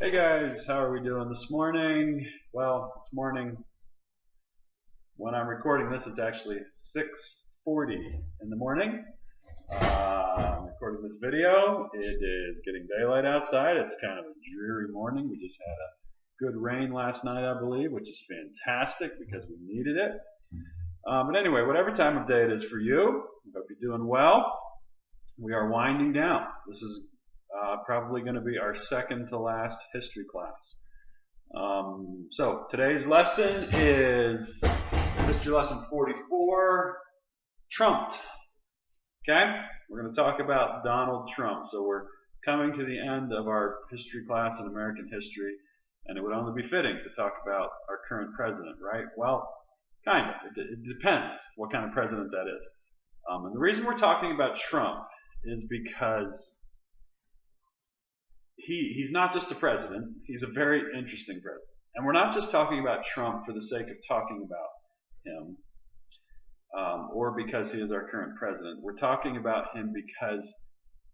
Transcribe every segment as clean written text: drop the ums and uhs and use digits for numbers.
Hey guys, how are we doing this morning? Well, it's morning. When I'm recording this, it's actually 6:40 in the morning. I'm recording this video. It is getting daylight outside. It's kind of a dreary morning. We just had a good rain last night, I believe, which is fantastic because we needed it. But anyway, whatever time of day it is for you, I hope you're doing well. We are winding down. This is probably going to be our second to last history class. So today's lesson is History Lesson 44, Trump. Okay? We're going to talk about Donald Trump. So we're coming to the end of our history class in American history, and it would only be fitting to talk about our current president, right? Well, kind of. It depends what kind of president that is. And the reason we're talking about Trump is because he's not just a president, he's a very interesting president. And we're not just talking about Trump for the sake of talking about him or because he is our current president. We're talking about him because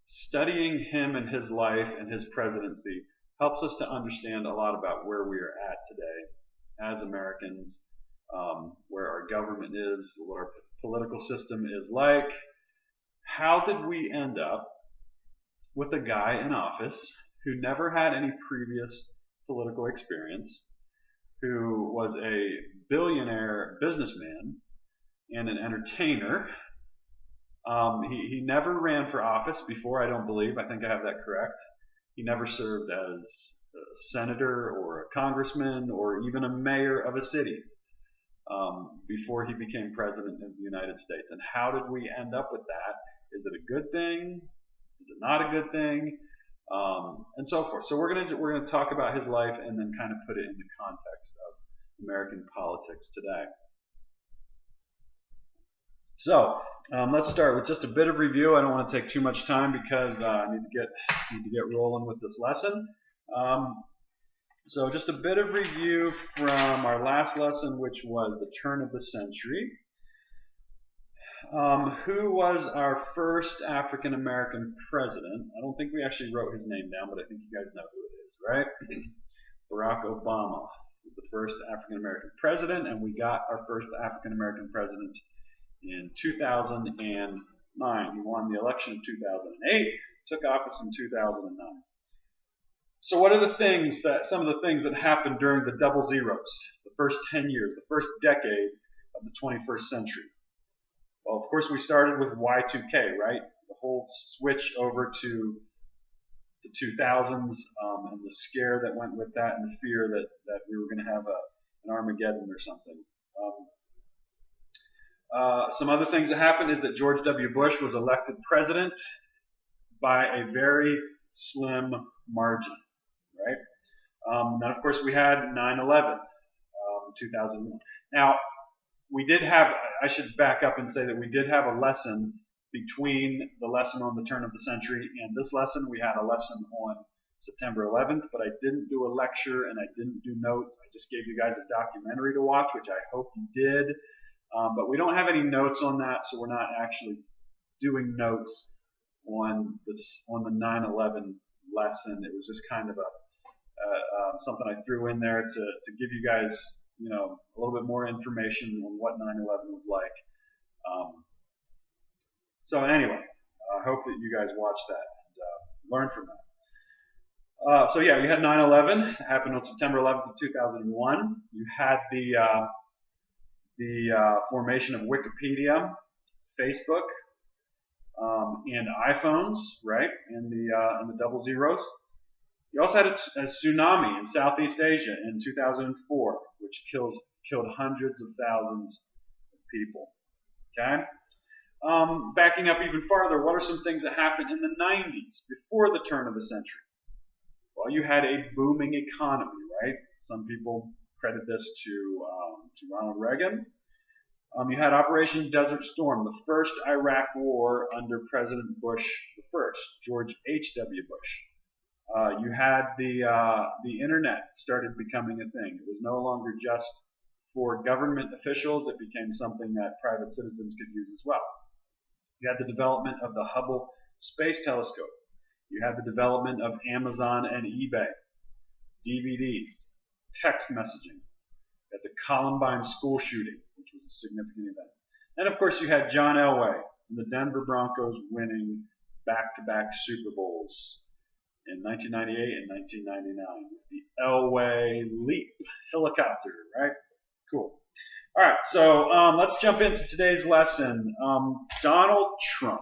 studying him and his life and his presidency helps us to understand a lot about where we are at today as Americans, where our government is, what our political system is like. How did we end up with a guy in office who never had any previous political experience, who was a billionaire businessman and an entertainer? He never ran for office before, I don't believe. I think I have that correct. He never served as a senator or a congressman or even a mayor of a city before he became president of the United States. And how did we end up with that? Is it a good thing? Is it not a good thing? And so forth. So we're gonna talk about his life and then kind of put it in the context of American politics today. So let's start with just a bit of review. I don't want to take too much time because I need to get rolling with this lesson. So just a bit of review from our last lesson, which was the turn of the century. Who was our first African American president? I don't think we actually wrote his name down, but I think you guys know who it is, right? Barack Obama was the first African American president, and we got our first African American president in 2009. He won the election in 2008, took office in 2009. So what are some of the things that happened during the double zeros, the first 10 years, the first decade of the 21st century? Well, of course, we started with Y2K, right? The whole switch over to the 2000s and the scare that went with that and the fear that we were going to have an Armageddon or something. Some other things that happened is that George W. Bush was elected president by a very slim margin, right? Then, of course, we had 9/11, 2001. Now, I should back up and say that we did have a lesson between the lesson on the turn of the century and this lesson. We had a lesson on September 11th, but I didn't do a lecture and I didn't do notes. I just gave you guys a documentary to watch, which I hope you did. But we don't have any notes on that, so we're not actually doing notes on the 9/11 lesson. It was just kind of something I threw in there to give you guys, a little bit more information on what 9/11 was like. So anyway, I hope that you guys watch that and learn from that. So yeah, you had 9/11. It happened on September 11th of 2001. You had the formation of Wikipedia, Facebook, and iPhones, right? And the double zeros. You also had a tsunami in Southeast Asia in 2004, which killed hundreds of thousands of people. Okay? Backing up even farther, what are some things that happened in the 90s, before the turn of the century? Well, you had a booming economy, right? Some people credit this to Ronald Reagan. You had Operation Desert Storm, the first Iraq war under President Bush the first, George H.W. Bush. You had the internet started becoming a thing. It was no longer just for government officials. It became something that private citizens could use as well. You had the development of the Hubble Space Telescope. You had the development of Amazon and eBay. DVDs, text messaging, at the Columbine school shooting, which was a significant event. And of course, you had John Elway and the Denver Broncos winning back-to-back Super Bowls in 1998 and 1999 with the Elway Leap helicopter, right? Cool. All right, so let's jump into today's lesson. Donald Trump.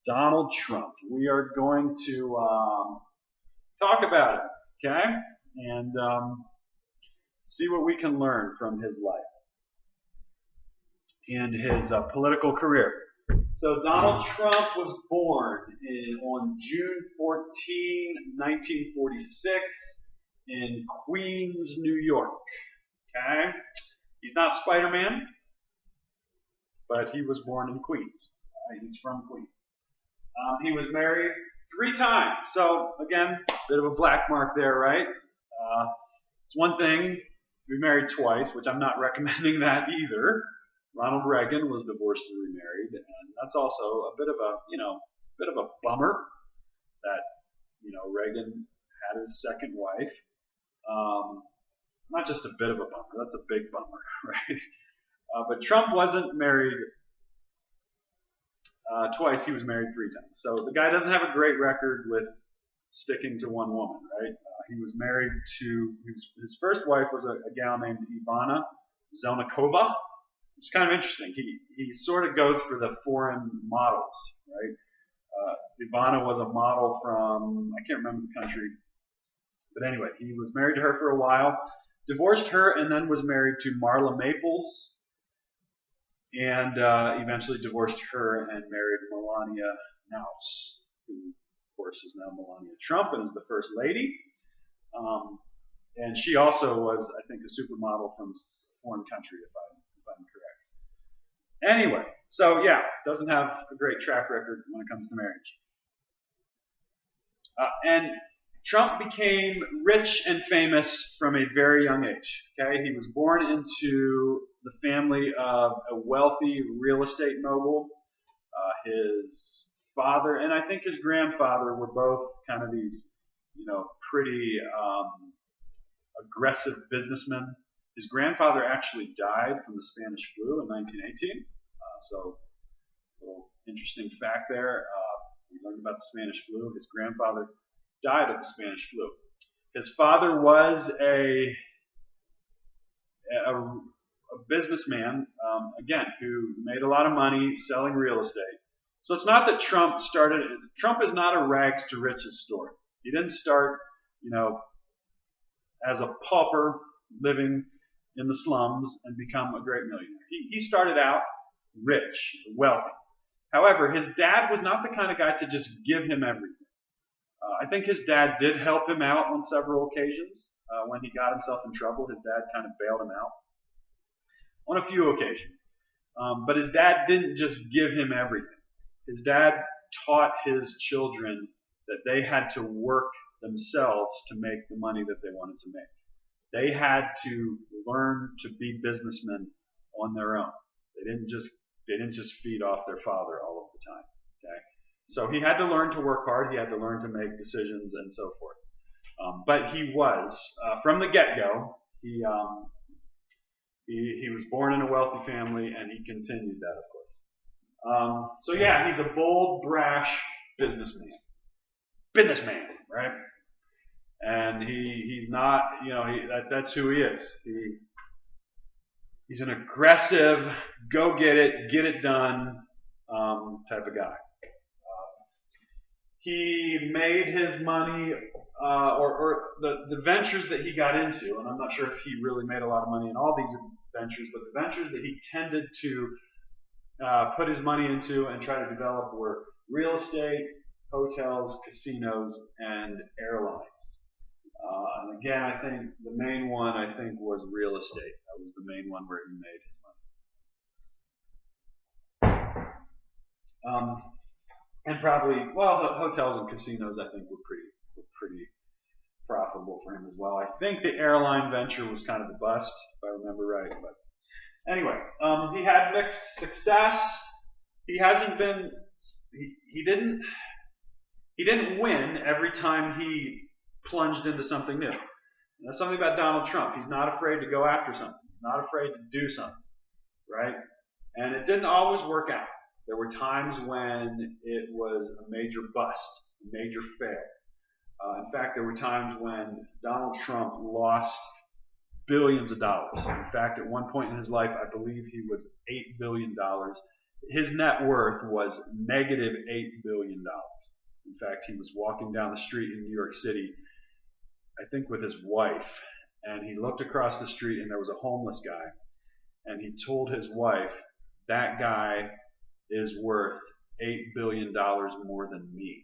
Donald Trump. We are going to talk about it, okay? And see what we can learn from his life and his political career. So Donald Trump was born on June 14, 1946 in Queens, New York. Okay? He's not Spider-Man, but he was born in Queens. He's from Queens. He was married 3 times. So, again, bit of a black mark there, right? It's one thing to be married twice, which I'm not recommending that either. Ronald Reagan was divorced and remarried, and that's also a bit of a bummer that, Reagan had his second wife. Not just a bit of a bummer, that's a big bummer, right? But Trump wasn't married twice, he was married 3 times. So the guy doesn't have a great record with sticking to one woman, right? He was married to, his first wife was a gal named Ivana Zelnikova, which is kind of interesting. He sort of goes for the foreign models, right? Ivana was a model from, I can't remember the country, but anyway, he was married to her for a while, divorced her, and then was married to Marla Maples, and eventually divorced her and married Melania Knauss, who, of course, is now Melania Trump and is the first lady. And she also was, I think, a supermodel from a foreign country, if I'm correct. Anyway, so yeah, doesn't have a great track record when it comes to marriage. And Trump became rich and famous from a very young age. Okay, he was born into the family of a wealthy real estate mogul. His father and I think his grandfather were both kind of these, pretty aggressive businessmen. His grandfather actually died from the Spanish flu in 1918. So, a little interesting fact there. We learned about the Spanish flu. His grandfather died of the Spanish flu. His father was a businessman, again, who made a lot of money selling real estate. So it's not that Trump is not a rags to riches story. He didn't start, as a pauper living in the slums and become a great millionaire. He started out rich, wealthy. However, his dad was not the kind of guy to just give him everything. I think his dad did help him out on several occasions. When he got himself in trouble, his dad kind of bailed him out on a few occasions. But his dad didn't just give him everything. His dad taught his children that they had to work themselves to make the money that they wanted to make. They had to learn to be businessmen on their own. They didn't just feed off their father all of the time. Okay, so he had to learn to work hard. He had to learn to make decisions and so forth. But he was from the get-go. He was born in a wealthy family, and he continued that, of course. So yeah, he's a bold, brash businessman, right? And he's not, that's who he is. He's an aggressive, go get it done type of guy. He made his money, or the ventures that he got into, and I'm not sure if he really made a lot of money in all these ventures, but the ventures that he tended to put his money into and try to develop were real estate, hotels, casinos, and airlines. And again, I think the main one was real estate. That was the main one where he made his money. And probably, hotels and casinos I think were pretty profitable for him as well. I think the airline venture was kind of a bust, if I remember right. But anyway, he had mixed success. He didn't win every time he plunged into something new. And that's something about Donald Trump. He's not afraid to go after something. He's not afraid to do something, right? And it didn't always work out. There were times when it was a major bust, a major fail. In fact, there were times when Donald Trump lost billions of dollars. In fact, at one point in his life, I believe he was $8 billion. His net worth was negative $8 billion. In fact, he was walking down the street in New York City, I think with his wife, and he looked across the street and there was a homeless guy. And he told his wife, that guy is worth $8 billion more than me.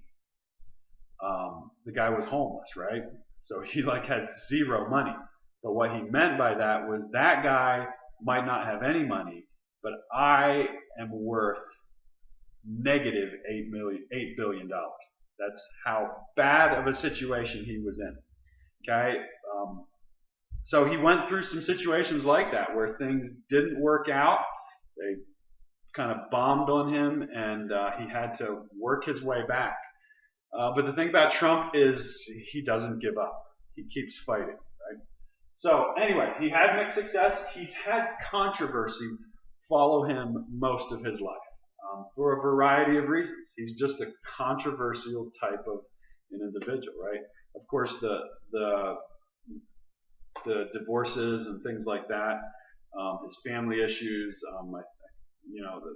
The guy was homeless, right? So he had zero money. But what he meant by that was that guy might not have any money, but I am worth negative $8 billion. That's how bad of a situation he was in. Okay? So he went through some situations like that where things didn't work out. They kind of bombed on him, and he had to work his way back. But the thing about Trump is he doesn't give up. He keeps fighting, right? So anyway, he had mixed success. He's had controversy follow him most of his life for a variety of reasons. He's just a controversial type of an individual, right? Of course, the divorces and things like that, his family issues,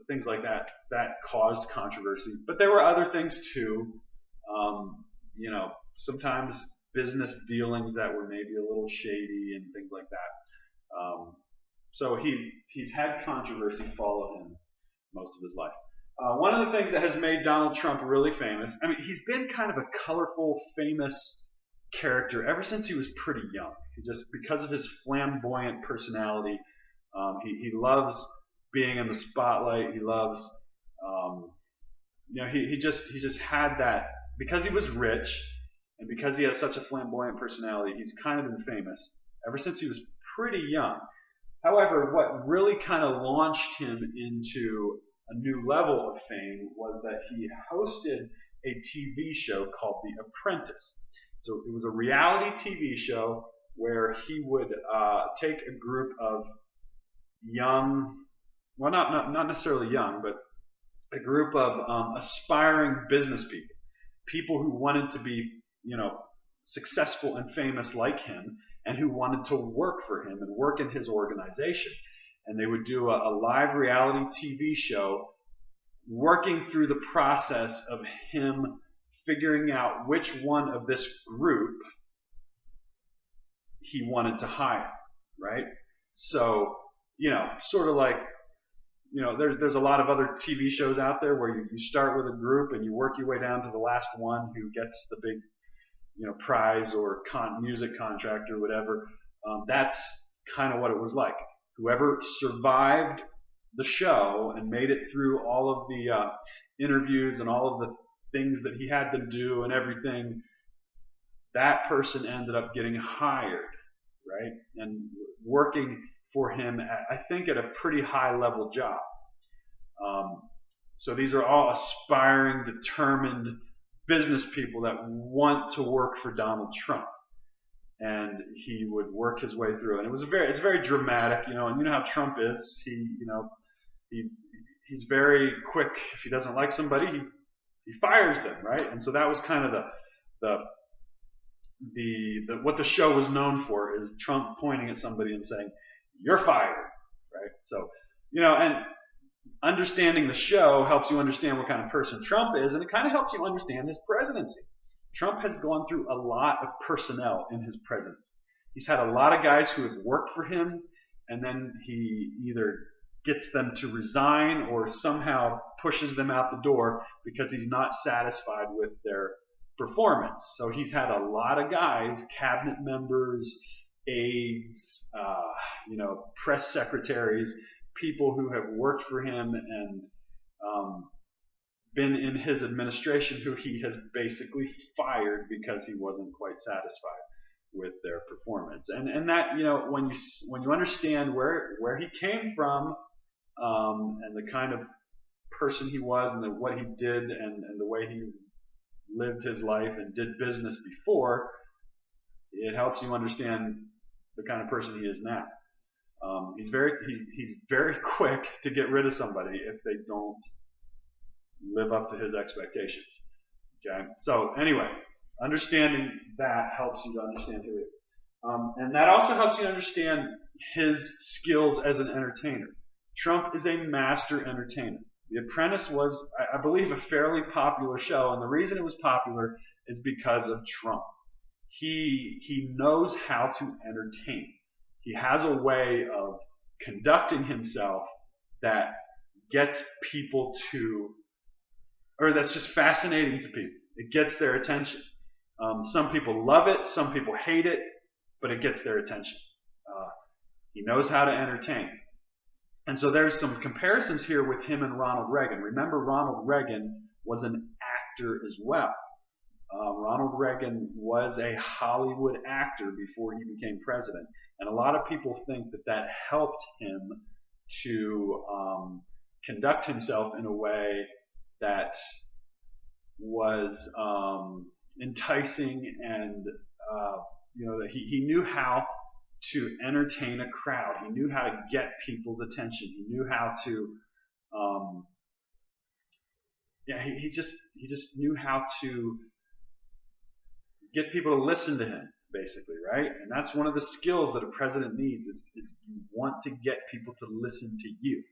things like that caused controversy. But there were other things too. Sometimes business dealings that were maybe a little shady and things like that. So he's had controversy follow him most of his life. One of the things that has made Donald Trump really famous, he's been kind of a colorful, famous character ever since he was pretty young. Because of his flamboyant personality, he loves being in the spotlight. He loves, he just had that, because he was rich and because he has such a flamboyant personality. He's kind of been famous ever since he was pretty young. However, what really kind of launched him into a new level of fame was that he hosted a TV show called The Apprentice. So it was a reality TV show where he would take a group of young, well, not necessarily young, but a group of aspiring business people who wanted to be, successful and famous like him, and who wanted to work for him and work in his organization. And they would do a live reality TV show working through the process of him figuring out which one of this group he wanted to hire, right? So, sort of like, there's a lot of other TV shows out there where you start with a group and you work your way down to the last one who gets the big, prize or music contract or whatever. That's kind of what it was like. Whoever survived the show and made it through all of the interviews and all of the things that he had to do and everything, that person ended up getting hired, right? And working for him, I think, at a pretty high level job. So these are all aspiring, determined business people that want to work for Donald Trump. And he would work his way through, and it's very dramatic, and you know how Trump is. He's very quick. If he doesn't like somebody, he fires them, right? And so that was kind of the what the show was known for, is Trump pointing at somebody and saying, "You're fired," right? So, and understanding the show helps you understand what kind of person Trump is, and it kind of helps you understand his presidency. Trump has gone through a lot of personnel in his presidency. He's had a lot of guys who have worked for him, and then he either gets them to resign or somehow pushes them out the door because he's not satisfied with their performance. So he's had a lot of guys, cabinet members, aides, press secretaries, people who have worked for him and been in his administration who he has basically fired because he wasn't quite satisfied with their performance. And that, when you understand where he came from, and the kind of person he was and what he did and the way he lived his life and did business before, it helps you understand the kind of person he is now. He's very quick to get rid of somebody if they don't live up to his expectations. Okay, so anyway, understanding that helps you to understand who he is, and that also helps you understand his skills as an entertainer. Trump is a master entertainer. The Apprentice was, I believe, a fairly popular show, and the reason it was popular is because of Trump. He knows how to entertain. He has a way of conducting himself that gets people to, or that's just fascinating to people. It gets their attention. Some people love it, some people hate it, but it gets their attention. He knows how to entertain. And so there's some comparisons here with him and Ronald Reagan. Remember, Ronald Reagan was an actor as well. Ronald Reagan was a Hollywood actor before he became president. And a lot of people think that helped him to conduct himself in a way that was enticing, and that he knew how to entertain a crowd. He knew how to get people's attention. He knew how to he just knew how to get people to listen to him, basically, right? And that's one of the skills that a president needs is you want to get people to listen to you.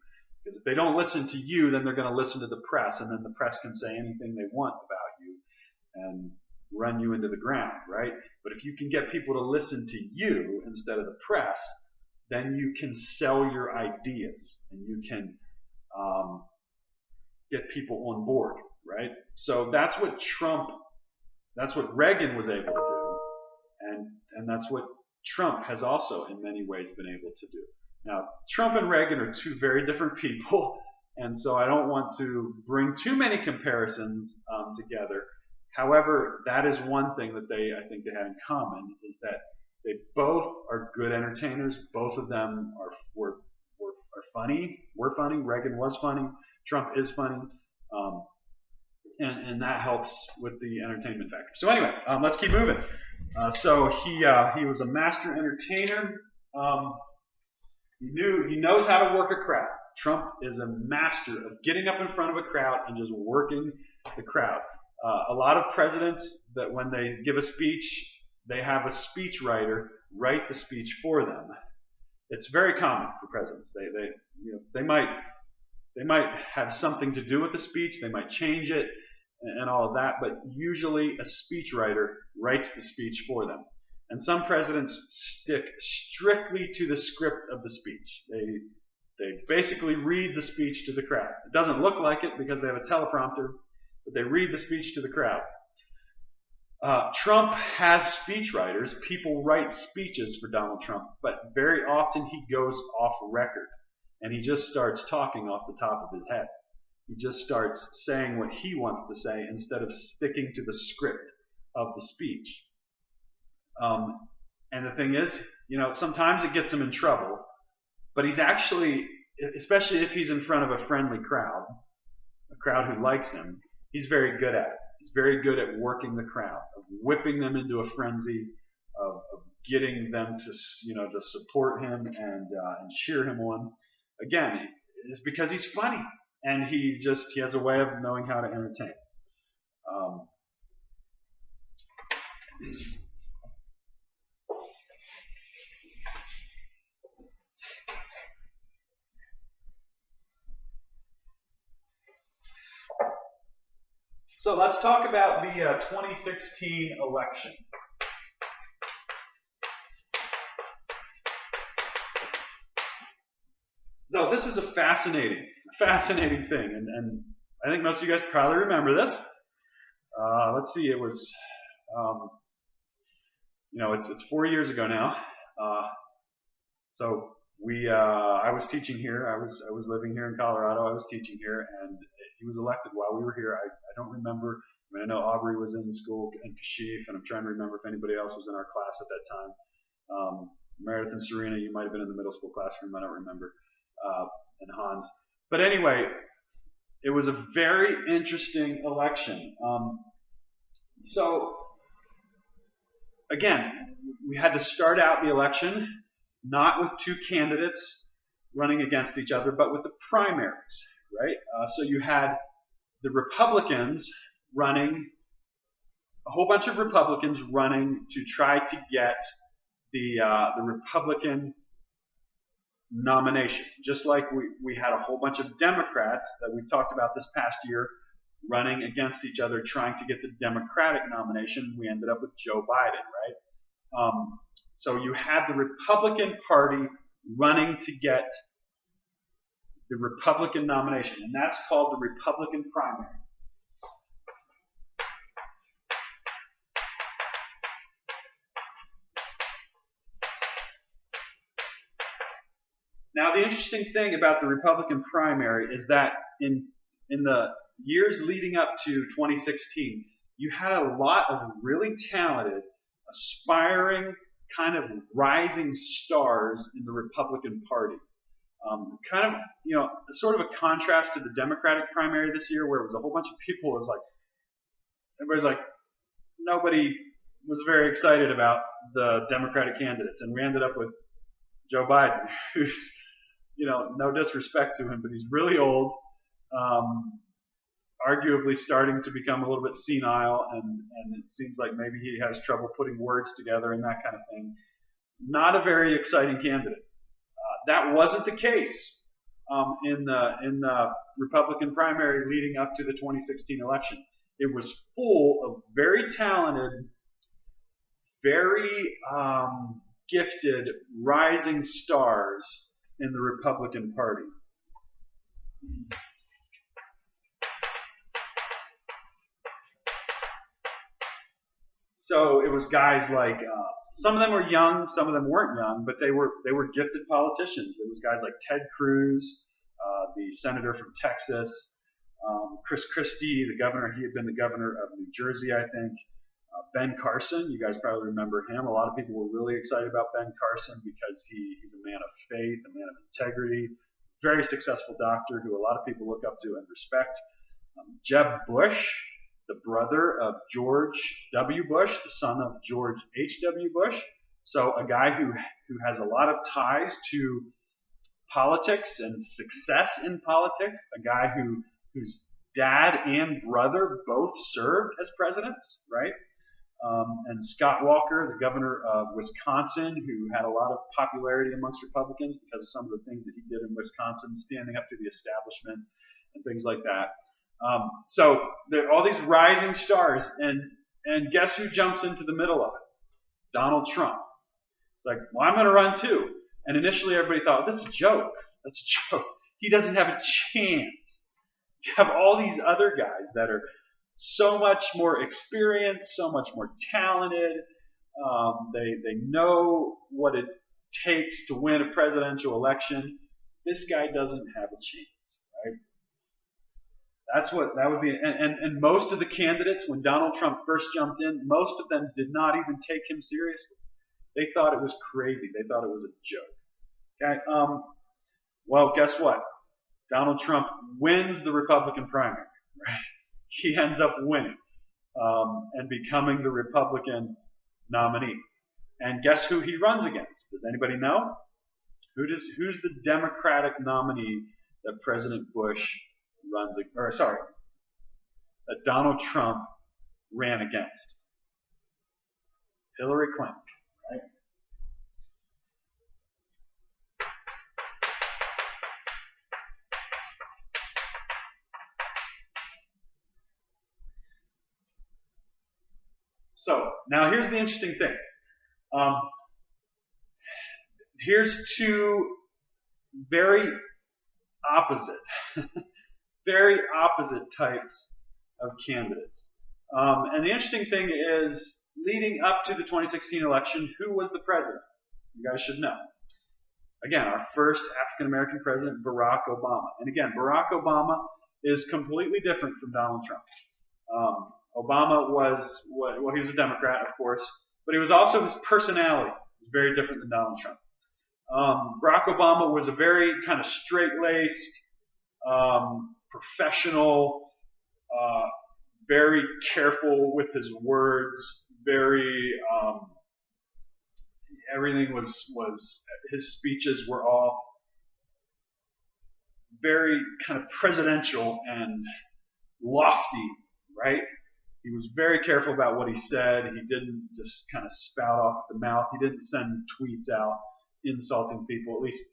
Because if they don't listen to you, then they're going to listen to the press, and then the press can say anything they want about you and run you into the ground, right? But if you can get people to listen to you instead of the press, then you can sell your ideas, and you can get people on board, right? So that's what Reagan was able to do, and that's what Trump has also in many ways been able to do. Now, Trump and Reagan are two very different people, and so I don't want to bring too many comparisons together. However, that is one thing that I think they have in common, is that they both are good entertainers. Both of them were funny. Were funny. Reagan was funny. Trump is funny. And that helps with the entertainment factor. So anyway, let's keep moving. So he was a master entertainer. He knows how to work a crowd. Trump is a master of getting up in front of a crowd and just working the crowd. A lot of presidents, that when they give a speech, they have a speech writer write the speech for them. It's very common for presidents. They might have something to do with the speech. They might change it and all of that, but usually a speechwriter writes the speech for them. And some presidents stick strictly to the script of the speech. They basically read the speech to the crowd. It doesn't look like it because they have a teleprompter, but they read the speech to the crowd. Trump has speechwriters. People write speeches for Donald Trump, but very often he goes off record and he just starts talking off the top of his head. He just starts saying what he wants to say instead of sticking to the script of the speech. And the thing is, sometimes it gets him in trouble, but he's actually, especially if he's in front of a friendly crowd, a crowd who likes him, he's very good at it. He's very good at working the crowd, of whipping them into a frenzy, of getting them to support him and cheer him on. Again, it's because he's funny, and he has a way of knowing how to entertain. So let's talk about the 2016 election. So this is a fascinating thing, and I think most of you guys probably remember this. Let's see, it was, it's 4 years ago now. So I was teaching here. I was living here in Colorado. I was teaching here, and he was elected while we were here. I don't remember. I know Aubrey was in the school and Kashif, and I'm trying to remember if anybody else was in our class at that time. Meredith and Serena, you might have been in the middle school classroom. I don't remember. And Hans. But anyway, it was a very interesting election. So again, we had to start out the election not with two candidates running against each other, but with the primaries, right? So you had the Republicans running, a whole bunch of Republicans running to try to get the Republican nomination. Just like we had a whole bunch of Democrats that we talked about this past year running against each other trying to get the Democratic nomination. We ended up with Joe Biden, right? So you had the Republican Party running to get the Republican nomination, and that's called the Republican primary. Now, the interesting thing about the Republican primary is that in the years leading up to 2016, you had a lot of really talented, aspiring, kind of rising stars in the Republican Party. Kind of, sort of a contrast to the Democratic primary this year, where it was a whole bunch of people. It was like everybody's like, nobody was very excited about the Democratic candidates, and we ended up with Joe Biden, who's, no disrespect to him, but he's really old, arguably starting to become a little bit senile, and it seems like maybe he has trouble putting words together and that kind of thing. Not a very exciting candidate. That wasn't the case in the Republican primary leading up to the 2016 election. It was full of very talented, very gifted, rising stars in the Republican Party. So it was guys like, some of them were young, some of them weren't young, but they were gifted politicians. It was guys like Ted Cruz, the senator from Texas, Chris Christie, the governor. He had been the governor of New Jersey, I think. Ben Carson, you guys probably remember him. A lot of people were really excited about Ben Carson because he's a man of faith, a man of integrity, very successful doctor who a lot of people look up to and respect. Jeb Bush, the brother of George W. Bush, the son of George H.W. Bush. So a guy who has a lot of ties to politics and success in politics, a guy whose dad and brother both served as presidents, right? And Scott Walker, the governor of Wisconsin, who had a lot of popularity amongst Republicans because of some of the things that he did in Wisconsin, standing up to the establishment and things like that. So there are all these rising stars, and guess who jumps into the middle of it? Donald Trump. It's like, well, I'm going to run too. And initially everybody thought, this is a joke. That's a joke. He doesn't have a chance. You have all these other guys that are so much more experienced, so much more talented. They know what it takes to win a presidential election. This guy doesn't have a chance, right? And most of the candidates, when Donald Trump first jumped in, most of them did not even take him seriously. They thought it was crazy. They thought it was a joke. Okay. Well, guess what? Donald Trump wins the Republican primary, right? He ends up winning and becoming the Republican nominee. And guess who he runs against? Does anybody know? Who's the Democratic nominee that President Bush that Donald Trump ran against? Hillary Clinton, right? So, now here's the interesting thing. Here's two very opposite types of candidates. And the interesting thing is, leading up to the 2016 election, who was the president? You guys should know. Again, our first African-American president, Barack Obama. And again, Barack Obama is completely different from Donald Trump. Obama was he was a Democrat, of course, but he was also, his personality was very different than Donald Trump. Barack Obama was a very kind of straight-laced, professional, very careful with his words, very everything was his speeches were all very kind of presidential and lofty, right? He was very careful about what he said. He didn't just kind of spout off the mouth. He didn't send tweets out insulting people. At least,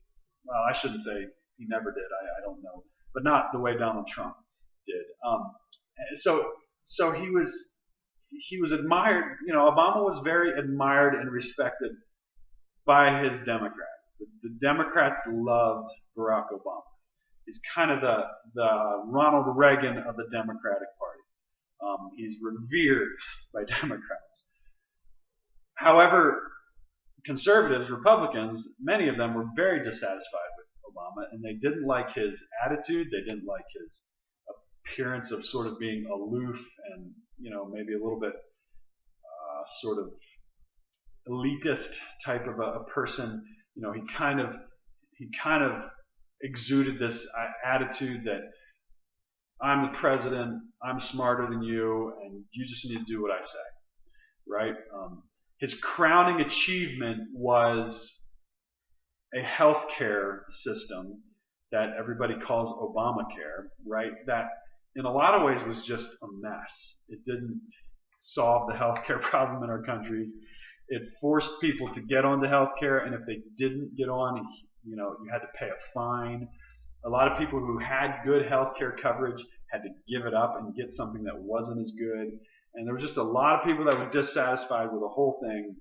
well, I shouldn't say he never did. I don't know, but not the way Donald Trump did. So he was admired. You know, Obama was very admired and respected by his Democrats. The Democrats loved Barack Obama. He's kind of the Ronald Reagan of the Democratic Party. He's revered by Democrats. However, conservatives, Republicans, many of them were very dissatisfied with Obama, and they didn't like his attitude. They didn't like his appearance of sort of being aloof and, you know, maybe a little bit sort of elitist type of a person. You know, he kind of exuded this attitude that I'm the president, I'm smarter than you, and you just need to do what I say, right? His crowning achievement was a healthcare system that everybody calls Obamacare, right? That in a lot of ways was just a mess. It didn't solve the healthcare problem in our countries. It forced people to get onto healthcare, and if they didn't get on, you know, you had to pay a fine. A lot of people who had good healthcare coverage had to give it up and get something that wasn't as good. And there was just a lot of people that were dissatisfied with the whole thing.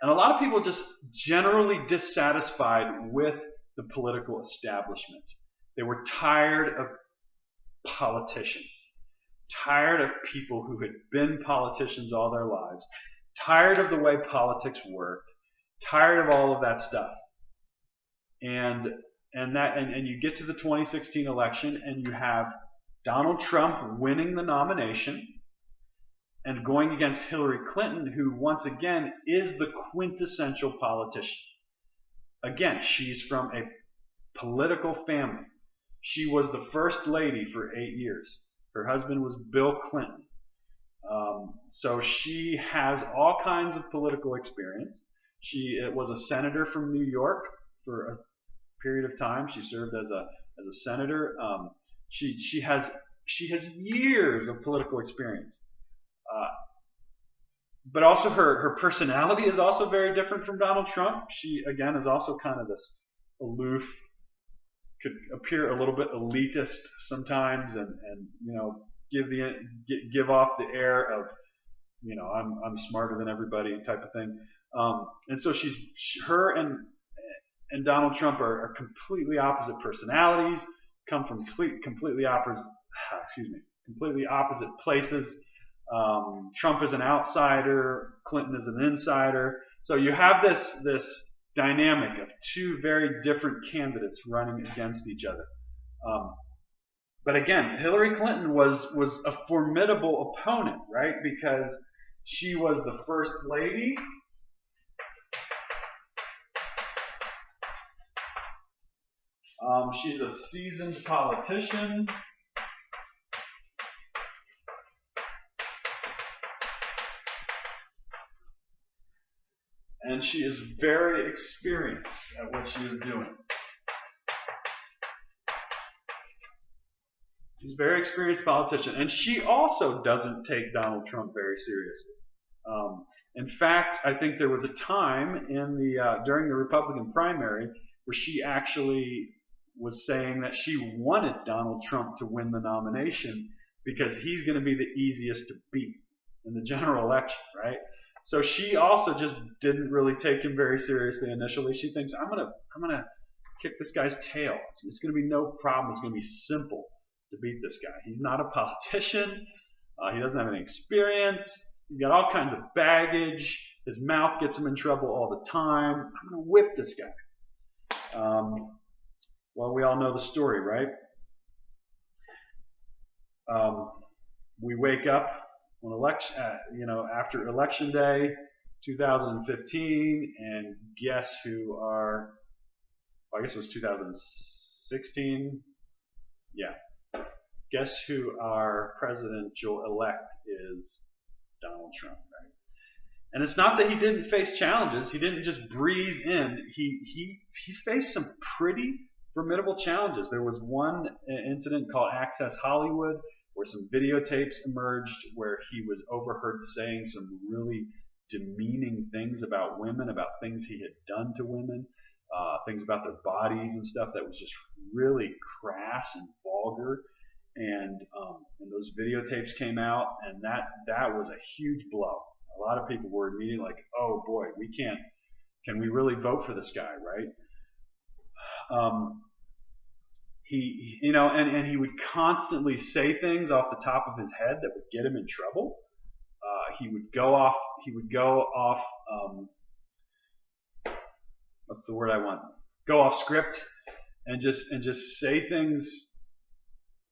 And a lot of people just generally dissatisfied with the political establishment. They were tired of politicians, tired of people who had been politicians all their lives, tired of the way politics worked, tired of all of that stuff. And you get to the 2016 election and you have Donald Trump winning the nomination and going against Hillary Clinton, who once again is the quintessential politician. Again, she's from a political family. She was the first lady for 8 years. Her husband was Bill Clinton. So she has all kinds of political experience. She was a senator from New York for a period of time. She served as a senator. She has years of political experience. But also her personality is also very different from Donald Trump. She again is also kind of this aloof, could appear a little bit elitist sometimes, and you know give off the air of, you know, I'm smarter than everybody type of thing. And so her and Donald Trump are completely opposite personalities, come from completely opposite places. Trump is an outsider, Clinton is an insider. So you have this dynamic of two very different candidates running against each other. But again, Hillary Clinton was a formidable opponent, right? Because she was the first lady. She's a seasoned politician. And she is very experienced at what she is doing. She's a very experienced politician. And she also doesn't take Donald Trump very seriously. In fact, I think there was a time during the Republican primary where she actually was saying that she wanted Donald Trump to win the nomination because he's going to be the easiest to beat in the general election, right? So she also just didn't really take him very seriously initially. She thinks, I'm gonna kick this guy's tail. It's gonna be no problem. It's gonna be simple to beat this guy. He's not a politician. He doesn't have any experience. He's got all kinds of baggage. His mouth gets him in trouble all the time. I'm gonna whip this guy. Well, we all know the story, right? We wake up on election, after election day, 2015, and guess who I guess it was 2016. Yeah. Guess who our presidential elect is? Donald Trump, right? And it's not that he didn't face challenges. He didn't just breeze in. He faced some pretty formidable challenges. There was one incident called Access Hollywood where some videotapes emerged where he was overheard saying some really demeaning things about women, about things he had done to women, things about their bodies and stuff that was just really crass and vulgar. And those videotapes came out, and that was a huge blow. A lot of people were immediately like, "Oh boy, can we really vote for this guy, right?" He, and he would constantly say things off the top of his head that would get him in trouble. He would go off. What's the word I want? Go off script, and just say things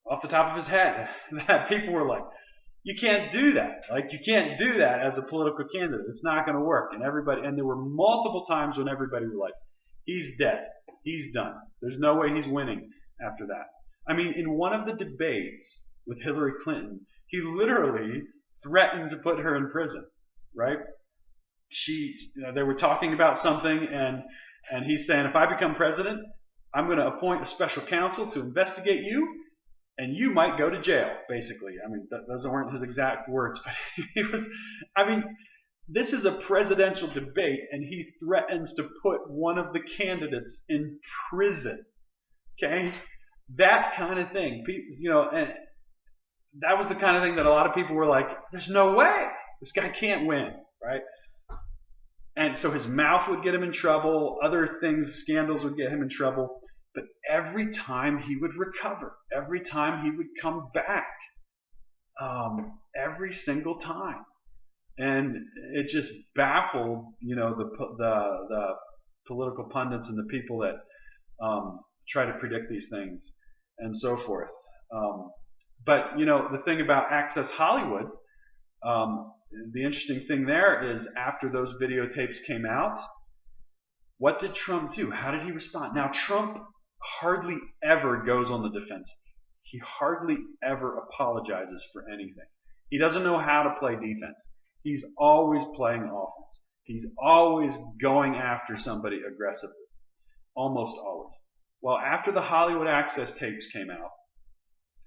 off the top of his head that people were like, "You can't do that. Like, you can't do that as a political candidate. It's not going to work." And there were multiple times when everybody was like, "He's dead. He's done. There's no way he's winning after that." I mean, in one of the debates with Hillary Clinton, he literally threatened to put her in prison, right? They were talking about something, and he's saying, "If I become president, I'm going to appoint a special counsel to investigate you, and you might go to jail," basically. I mean, those weren't his exact words, but he was, I mean, this is a presidential debate, and he threatens to put one of the candidates in prison. Okay? That kind of thing. And that was the kind of thing that a lot of people were like, "There's no way. This guy can't win," right? And so his mouth would get him in trouble. Other things, scandals would get him in trouble. But every time he would recover, every time he would come back, every single time, and it just baffled, the political pundits and the people that try to predict these things and so forth. But the thing about Access Hollywood, the interesting thing there is after those videotapes came out, what did Trump do? How did he respond? Now, Trump hardly ever goes on the defensive. He hardly ever apologizes for anything. He doesn't know how to play defense. He's always playing offense. He's always going after somebody aggressively. Almost always. Well, after the Hollywood Access tapes came out,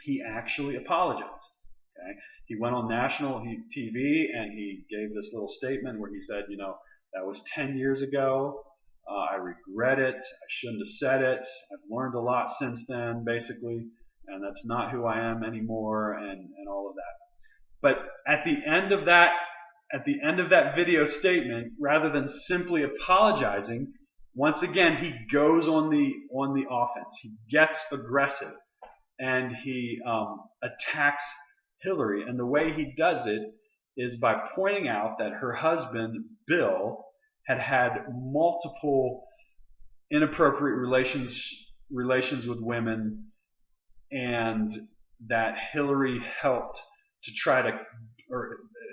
he actually apologized. Okay? He went on national TV and he gave this little statement where he said, "That was 10 years ago. I regret it. I shouldn't have said it. I've learned a lot since then, basically, and that's not who I am anymore," and all of that. But at the end of that video statement, rather than simply apologizing, once again he goes on the offense. He gets aggressive and he attacks Hillary. And the way he does it is by pointing out that her husband, Bill, had multiple inappropriate relations with women, and that Hillary helped to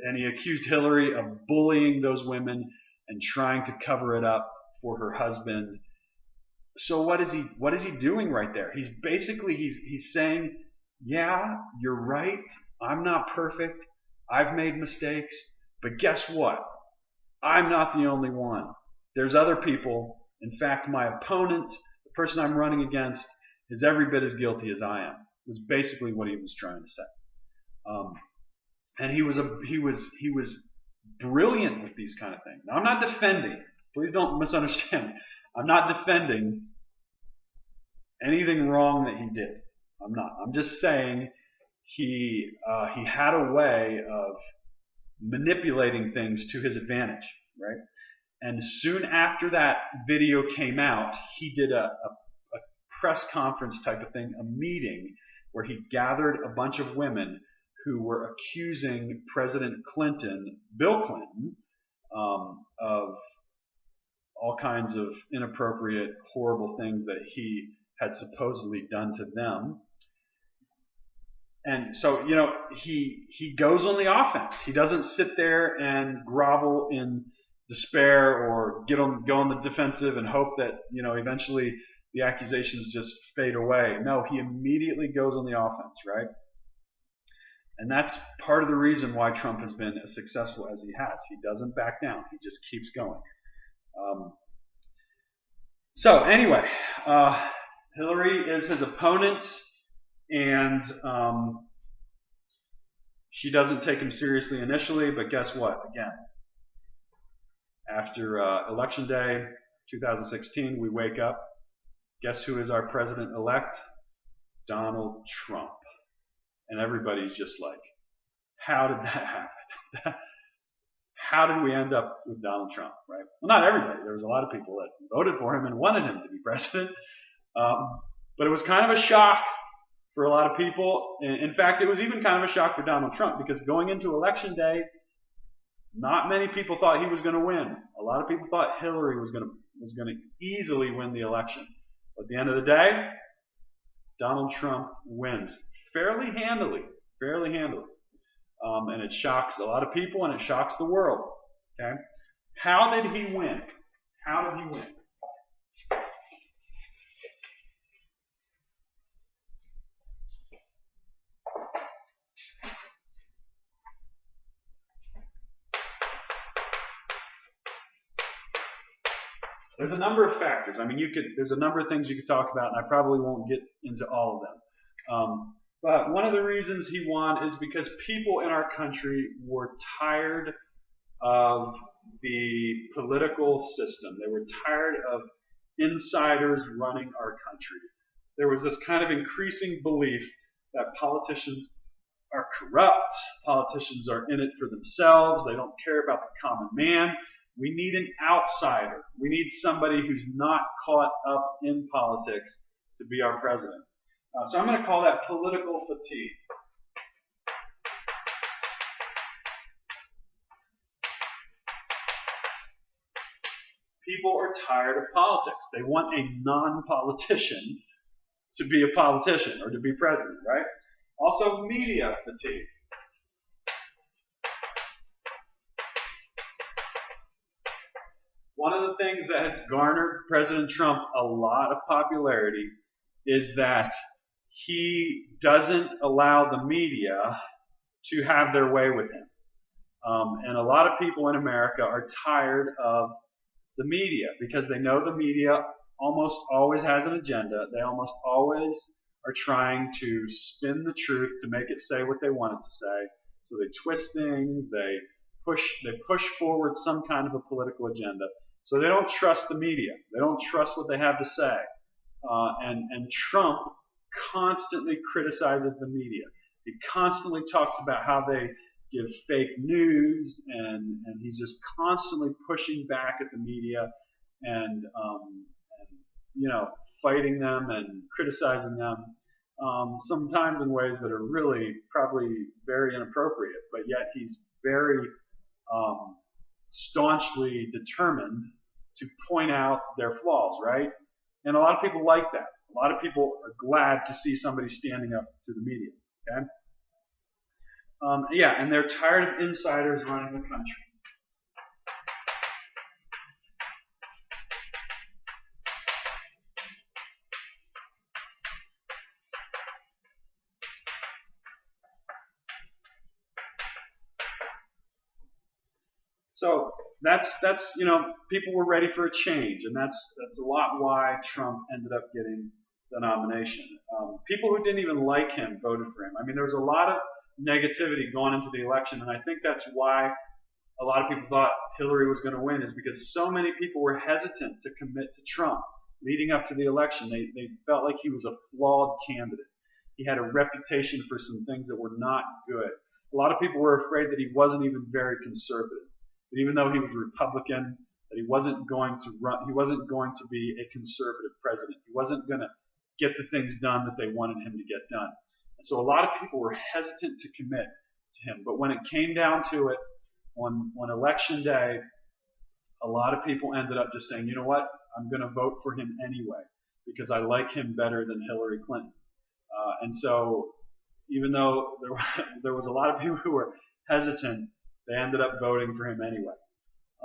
and he accused Hillary of bullying those women and trying to cover it up for her husband. So what is he doing right there? He's basically he's saying, "Yeah, you're right. I'm not perfect. I've made mistakes, but guess what? I'm not the only one. There's other people. In fact, my opponent, the person I'm running against, is every bit as guilty as I am." Was basically what he was trying to say. And he was brilliant with these kind of things. Now, I'm not defending. Please don't misunderstand. I'm not defending anything wrong that he did. I'm not. I'm just saying he had a way of manipulating things to his advantage, right? And soon after that video came out, he did a press conference type of thing, a meeting where he gathered a bunch of women who were accusing President Clinton, Bill Clinton, of all kinds of inappropriate, horrible things that he had supposedly done to them. And so, he goes on the offense. He doesn't sit there and grovel in despair or go on the defensive and hope that, eventually the accusations just fade away. No, he immediately goes on the offense, right? And that's part of the reason why Trump has been as successful as he has. He doesn't back down. He just keeps going. So anyway, Hillary is his opponent, and she doesn't take him seriously initially, but guess what? Again, after Election Day 2016, we wake up. Guess who is our president-elect? Donald Trump. And everybody's just like, how did that happen? How did we end up with Donald Trump, right? Well, not everybody. There was a lot of people that voted for him and wanted him to be president. But it was kind of a shock for a lot of people. In fact, it was even kind of a shock for Donald Trump, because going into Election Day, not many people thought he was going to win. A lot of people thought Hillary was going to easily win the election. But at the end of the day, Donald Trump wins fairly handily. And it shocks a lot of people, and it shocks the world. Okay? How did he win? There's a number of factors. I mean, there's a number of things you could talk about, and I probably won't get into all of them. But one of the reasons he won is because people in our country were tired of the political system. They were tired of insiders running our country. There was this kind of increasing belief that politicians are corrupt, politicians are in it for themselves, they don't care about the common man. We need an outsider. We need somebody who's not caught up in politics to be our president. So I'm going to call that political fatigue. People are tired of politics. They want a non-politician to be a politician or to be president, right? Also, media fatigue. One of the things that has garnered President Trump a lot of popularity is that he doesn't allow the media to have their way with him. And a lot of people in America are tired of the media because they know the media almost always has an agenda. They almost always are trying to spin the truth to make it say what they want it to say. So they twist things, they push forward some kind of a political agenda. So they don't trust the media. They don't trust what they have to say. And Trump constantly criticizes the media. He constantly talks about how they give fake news, and he's just constantly pushing back at the media and fighting them and criticizing them, sometimes in ways that are really probably very inappropriate, but yet he's very staunchly determined to point out their flaws, right? And a lot of people like that. A lot of people are glad to see somebody standing up to the media, okay? And they're tired of insiders running the country. So that's people were ready for a change, and that's a lot why Trump ended up getting the nomination. People who didn't even like him voted for him. I mean, there was a lot of negativity going into the election, and I think that's why a lot of people thought Hillary was going to win, is because so many people were hesitant to commit to Trump leading up to the election. They felt like he was a flawed candidate. He had a reputation for some things that were not good. A lot of people were afraid that he wasn't even very conservative. That even though he was a Republican, that he wasn't going to run, he wasn't going to be a conservative president. He wasn't going to get the things done that they wanted him to get done. And so a lot of people were hesitant to commit to him. But when it came down to it, on election day, a lot of people ended up just saying, you know what, I'm going to vote for him anyway because I like him better than Hillary Clinton. And so even though there was a lot of people who were hesitant, they ended up voting for him anyway.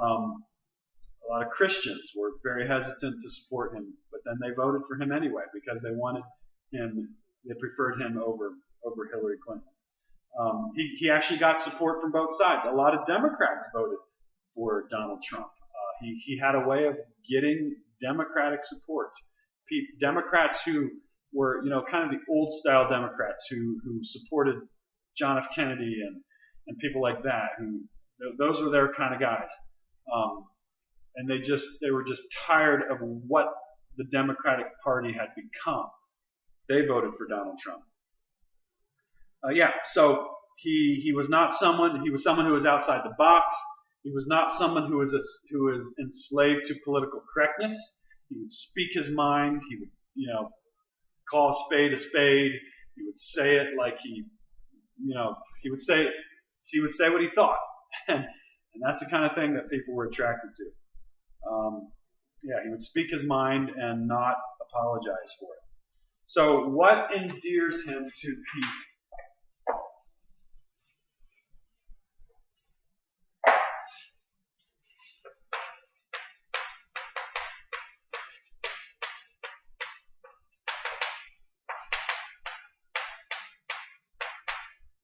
A lot of Christians were very hesitant to support him, but then they voted for him anyway because they wanted him, they preferred him over Hillary Clinton. He actually got support from both sides. A lot of Democrats voted for Donald Trump. He had a way of getting Democratic support. Democrats who were, kind of the old style Democrats who supported John F. Kennedy and people like that. Those were their kind of guys. And they were just tired of what the Democratic Party had become. They voted for Donald Trump. So he was not someone. He was someone who was outside the box. He was not someone who was enslaved to political correctness. He would speak his mind. He would, call a spade a spade. He would say it like he would say what he thought, and that's the kind of thing that people were attracted to. He would speak his mind and not apologize for it. So, what endears him to people?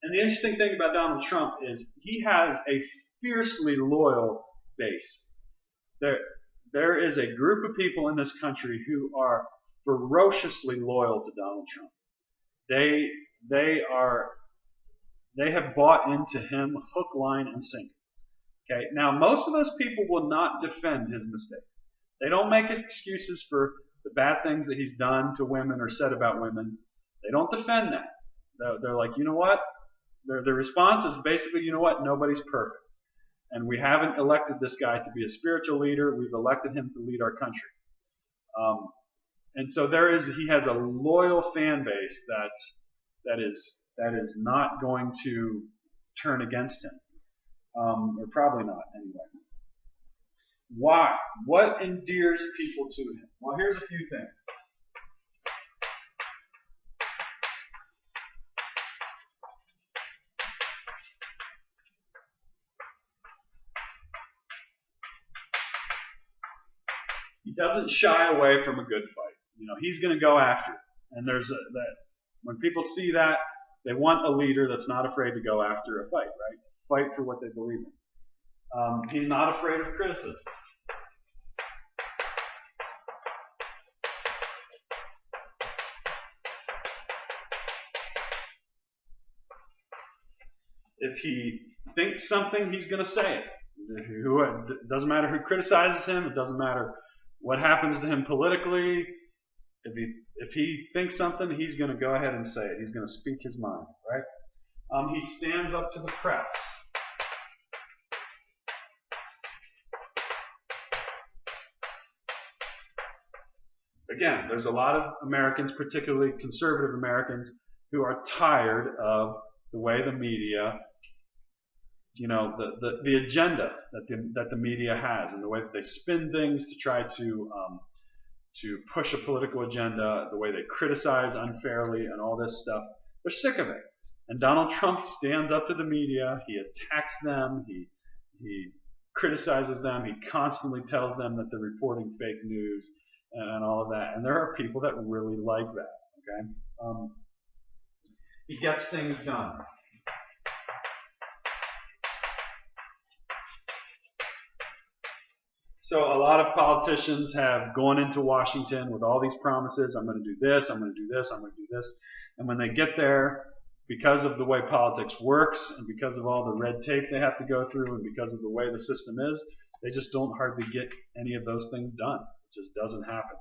And the interesting thing about Donald Trump is he has a fiercely loyal base. There is a group of people in this country who are ferociously loyal to Donald Trump. They have bought into him hook, line, and sinker. Okay. Now, most of those people will not defend his mistakes. They don't make excuses for the bad things that he's done to women or said about women. They don't defend that. They're like, you know what? Their response is basically, you know what? Nobody's perfect. And we haven't elected this guy to be a spiritual leader. We've elected him to lead our country. And so he has a loyal fan base that is not going to turn against him. Or probably not, anyway. Why? What endears people to him? Well, here's a few things. He doesn't shy away from a good fight. He's going to go after it. And when people see that, they want a leader that's not afraid to go after a fight, right? Fight for what they believe in. He's not afraid of criticism. If he thinks something, he's going to say it. It doesn't matter who criticizes him. It doesn't matter what happens to him politically. If he thinks something, he's going to go ahead and say it. He's going to speak his mind, right? He stands up to the press. Again, there's a lot of Americans, particularly conservative Americans, who are tired of the way the media, the agenda that the media has, and the way that they spin things to try to push a political agenda, the way they criticize unfairly and all this stuff. They're sick of it. And Donald Trump stands up to the media. He attacks them. He criticizes them. He constantly tells them that they're reporting fake news and all of that. And there are people that really like that. Okay, he gets things done. So a lot of politicians have gone into Washington with all these promises. I'm going to do this. I'm going to do this. I'm going to do this. And when they get there, because of the way politics works and because of all the red tape they have to go through and because of the way the system is, they just don't hardly get any of those things done. It just doesn't happen.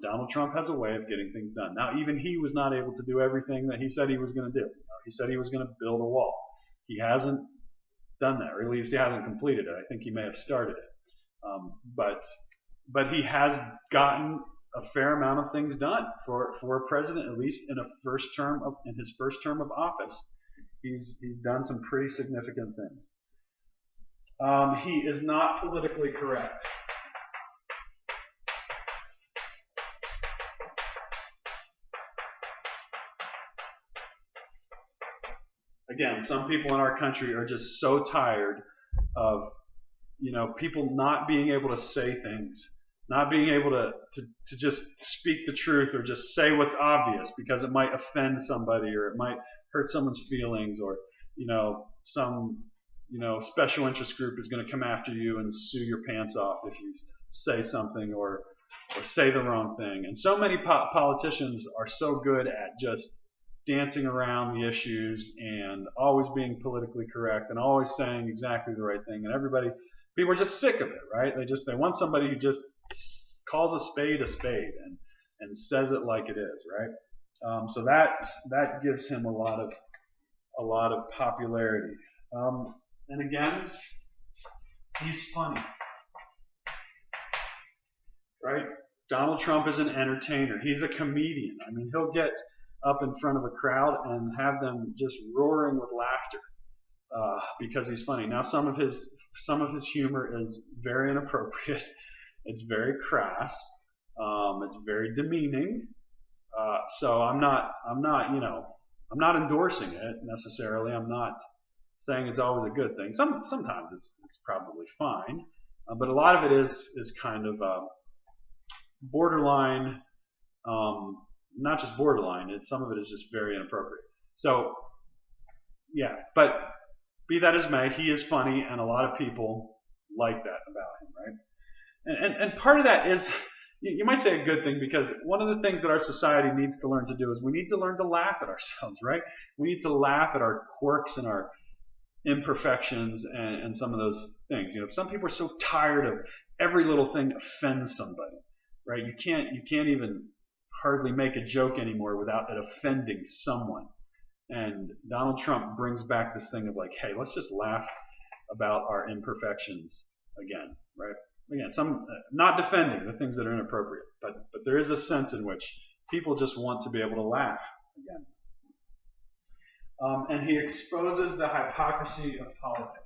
Donald Trump has a way of getting things done. Now, even he was not able to do everything that he said he was going to do. He said he was going to build a wall. He hasn't done that, or at least he hasn't completed it. I think he may have started it. But he has gotten a fair amount of things done for a president, at least in his first term of office. He's done some pretty significant things. He is not politically correct. Again, some people in our country are just so tired of people not being able to say things, not being able to just speak the truth or just say what's obvious because it might offend somebody or it might hurt someone's feelings, or some special interest group is going to come after you and sue your pants off if you say something or say the wrong thing. And so many politicians are so good at just dancing around the issues and always being politically correct and always saying exactly the right thing. And people are just sick of it, right? They want somebody who just calls a spade and says it like it is, right? So that gives him a lot of popularity. And again, he's funny, right? Donald Trump is an entertainer. He's a comedian. I mean, he'll get up in front of a crowd and have them just roaring with laughter because he's funny. Now, some of his humor is very inappropriate. It's very crass. It's very demeaning. So I'm not endorsing it necessarily. I'm not saying it's always a good thing. Sometimes it's probably fine, but a lot of it is kind of borderline. Not just borderline. Some of it is just very inappropriate. So yeah, but be that as may, he is funny, and a lot of people like that about him, right? And part of that is, you might say, a good thing, because one of the things that our society needs to learn to do is we need to learn to laugh at ourselves, right? We need to laugh at our quirks and our imperfections and some of those things. Some people are so tired of every little thing offends somebody, right? You can't even hardly make a joke anymore without it offending someone. And Donald Trump brings back this thing of like, hey, let's just laugh about our imperfections again, right? Again, not defending the things that are inappropriate, but there is a sense in which people just want to be able to laugh again. And he exposes the hypocrisy of politics.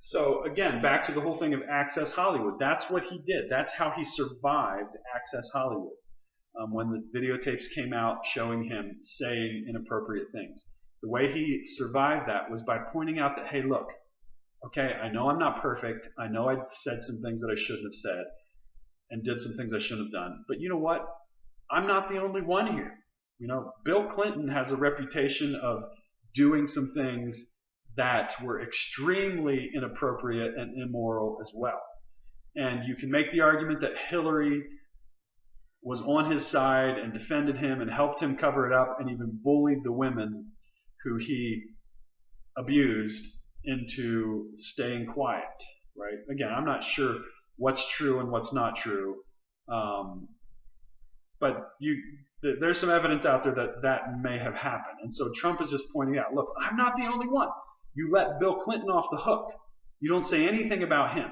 So again, back to the whole thing of Access Hollywood. That's what he did. That's how he survived Access Hollywood. When the videotapes came out showing him saying inappropriate things. The way he survived that was by pointing out that, hey, look, okay, I know I'm not perfect. I know I said some things that I shouldn't have said and did some things I shouldn't have done. But you know what? I'm not the only one here. Bill Clinton has a reputation of doing some things that were extremely inappropriate and immoral as well. And you can make the argument that Hillary was on his side and defended him and helped him cover it up and even bullied the women who he abused into staying quiet, right? Again, I'm not sure what's true and what's not true, but there's some evidence out there that may have happened. And so Trump is just pointing out, look, I'm not the only one. You let Bill Clinton off the hook. You don't say anything about him.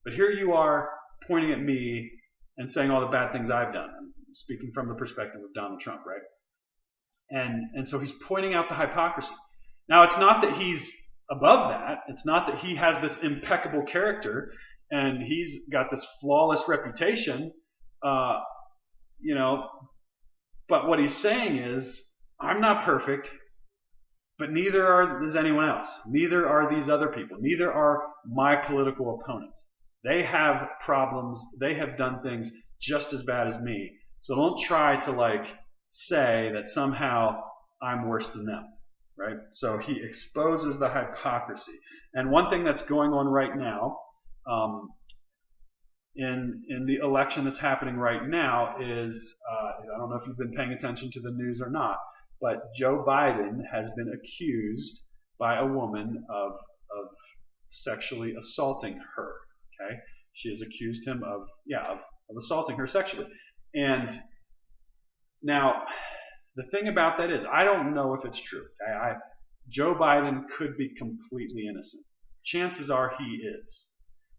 But here you are pointing at me and saying all the bad things I've done. I'm speaking from the perspective of Donald Trump, right? And so he's pointing out the hypocrisy. Now, it's not that he's above that. It's not that he has this impeccable character and he's got this flawless reputation, but what he's saying is, I'm not perfect, but neither is anyone else. Neither are these other people. Neither are my political opponents. They have problems. They have done things just as bad as me. So don't try to say that somehow I'm worse than them, right? So he exposes the hypocrisy. And one thing that's going on right now, in the election that's happening right now is, I don't know if you've been paying attention to the news or not, but Joe Biden has been accused by a woman of sexually assaulting her. Okay, she has accused him of assaulting her sexually. And now, the thing about that is, I don't know if it's true. Okay? Joe Biden could be completely innocent. Chances are he is.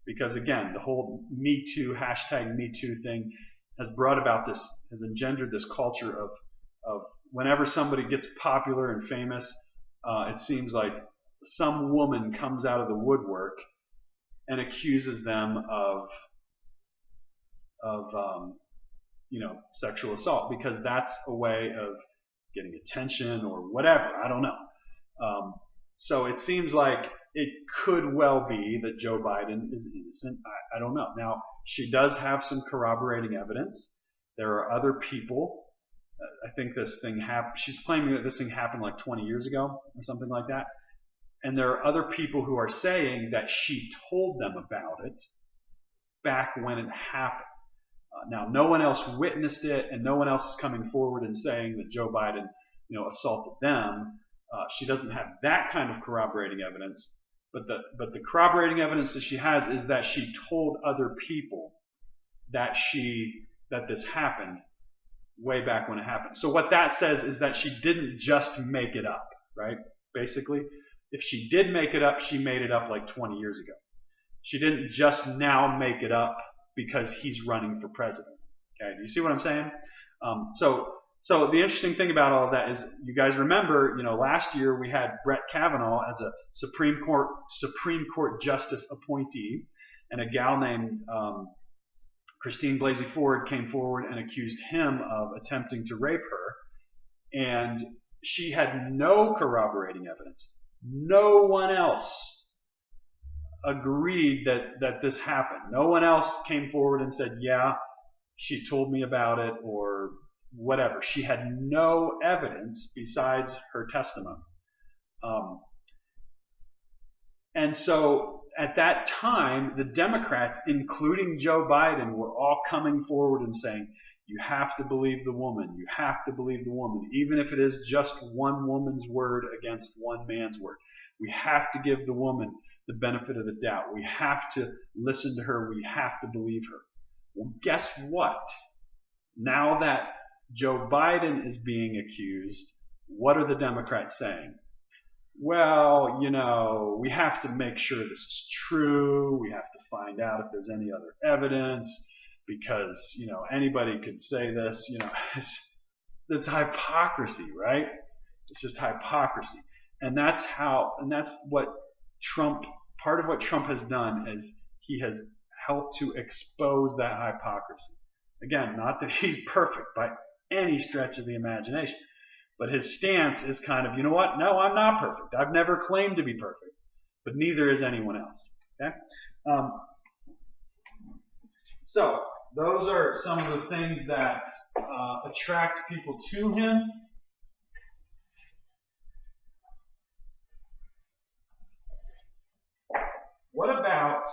Because again, the whole Me Too, hashtag Me Too thing has brought about this, has engendered this culture of whenever somebody gets popular and famous, it seems like some woman comes out of the woodwork and accuses them of sexual assault, because that's a way of getting attention or whatever. I don't know. So it seems like it could well be that Joe Biden is innocent. I don't know. Now, she does have some corroborating evidence. There are other people. I think this thing happened. She's claiming that this thing happened like 20 years ago or something like that. And there are other people who are saying that she told them about it back when it happened. Now, no one else witnessed it, and no one else is coming forward and saying that Joe Biden, assaulted them. She doesn't have that kind of corroborating evidence, but the corroborating evidence that she has is that she told other people that this happened way back when it happened. So what that says is that she didn't just make it up, right? Basically, if she did make it up, she made it up like 20 years ago. She didn't just now make it up because he's running for president. Okay, do you see what I'm saying? So the interesting thing about all of that is, you guys remember, last year we had Brett Kavanaugh as a Supreme Court justice appointee, and a gal named Christine Blasey Ford came forward and accused him of attempting to rape her, and she had no corroborating evidence. No one else agreed that this happened. No one else came forward and said, yeah, she told me about it, or whatever. She had no evidence besides her testimony. And so at that time, the Democrats, including Joe Biden, were all coming forward and saying, you have to believe the woman. You have to believe the woman, even if it is just one woman's word against one man's word. We have to give the woman the benefit of the doubt. We have to listen to her. We have to believe her. Well, guess what? Now that Joe Biden is being accused, what are the Democrats saying? Well, we have to make sure this is true. We have to find out if there's any other evidence, because, anybody could say this. It's hypocrisy, right? It's just hypocrisy. And that's what part of what Trump has done is he has helped to expose that hypocrisy. Again, not that he's perfect by any stretch of the imagination, but his stance is kind of, you know what? No, I'm not perfect. I've never claimed to be perfect, but neither is anyone else. Okay? So those are some of the things that attract people to him. What about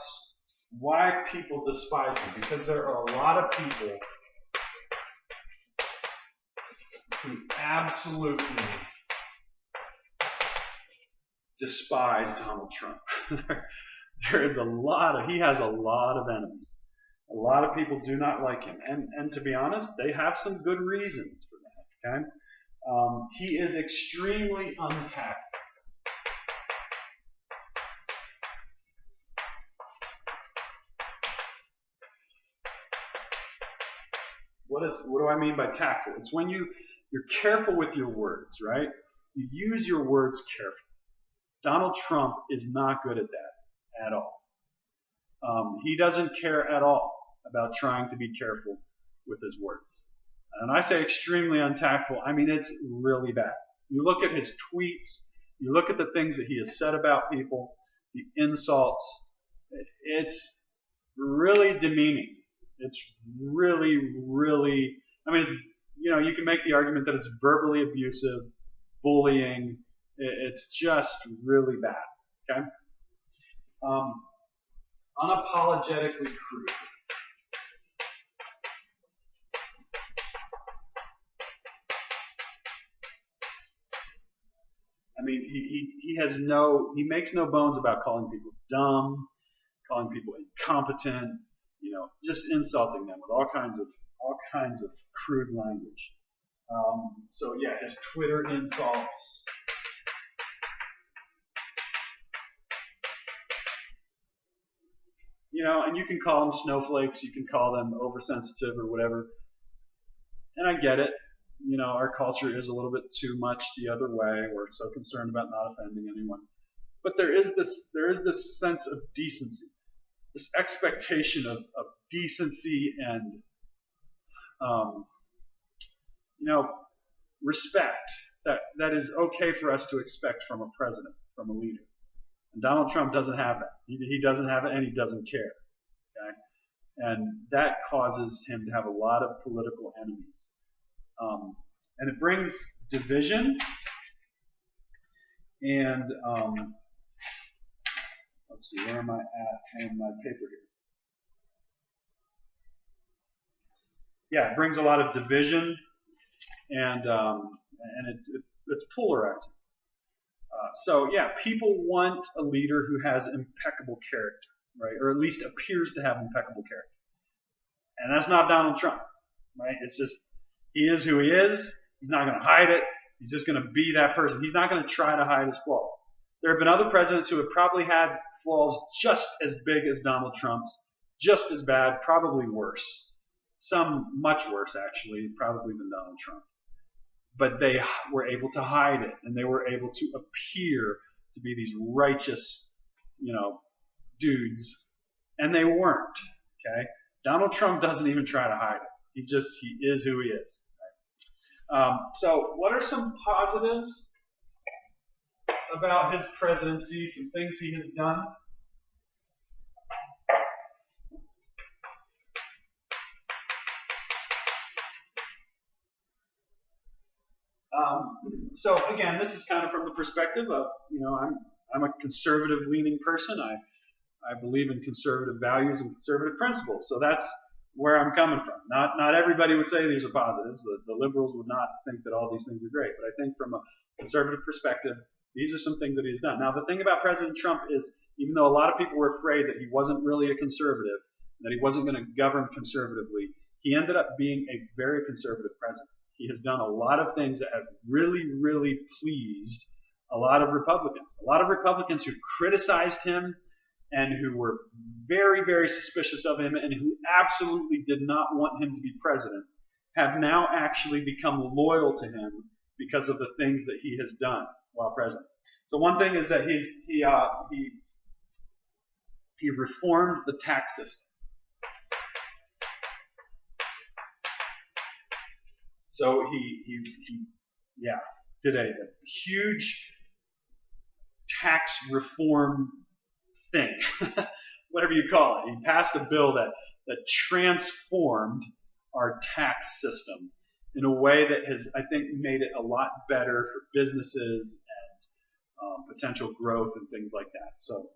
why people despise him? Because there are a lot of people who absolutely despise Donald Trump. He has a lot of enemies. A lot of people do not like him. And to be honest, they have some good reasons for that. Okay? He is extremely untactful. What do I mean by tactful? It's when you're careful with your words, right? You use your words carefully. Donald Trump is not good at that at all. He doesn't care at all about trying to be careful with his words. And I say extremely untactful, I mean it's really bad. You look at his tweets, you look at the things that he has said about people, the insults, it's really demeaning. It's really, really, it's, you can make the argument that it's verbally abusive, bullying. It's just really bad. Okay? Unapologetically crude. He makes no bones about calling people dumb, calling people incompetent, just insulting them with all kinds of crude language. So yeah, his Twitter insults. And you can call them snowflakes, you can call them oversensitive or whatever. And I get it. Our culture is a little bit too much the other way. We're so concerned about not offending anyone. But there is this sense of decency, this expectation of decency and respect that is okay for us to expect from a president, from a leader. And Donald Trump doesn't have that. He doesn't have it, and he doesn't care. Okay? And that causes him to have a lot of political enemies. And it brings division. And let's see, where am I at in my paper here? Yeah, it brings a lot of division, and it's polarizing. So yeah, people want a leader who has impeccable character, right? Or at least appears to have impeccable character. And that's not Donald Trump, right? It's just, he is who he is. He's not going to hide it. He's just going to be that person. He's not going to try to hide his flaws. There have been other presidents who have probably had flaws just as big as Donald Trump's, just as bad, probably worse. Some much worse, actually, probably than Donald Trump. But they were able to hide it, and they were able to appear to be these righteous, dudes, and they weren't. Okay, Donald Trump doesn't even try to hide it. He is who he is. Right? So, what are some positives about his presidency? Some things he has done. So again, this is kind of from the perspective of, I'm a conservative-leaning person. I believe in conservative values and conservative principles. So that's where I'm coming from. Not everybody would say these are positives. The liberals would not think that all these things are great. But I think from a conservative perspective, these are some things that he's done. Now, the thing about President Trump is, even though a lot of people were afraid that he wasn't really a conservative, that he wasn't going to govern conservatively, he ended up being a very conservative president. He has done a lot of things that have really, really pleased a lot of Republicans. A lot of Republicans who criticized him and who were very, very suspicious of him and who absolutely did not want him to be president have now actually become loyal to him because of the things that he has done while president. So one thing is that he reformed the tax system. So he did a huge tax reform thing, whatever you call it. He passed a bill that transformed our tax system in a way that has, I think, made it a lot better for businesses and potential growth and things like that. So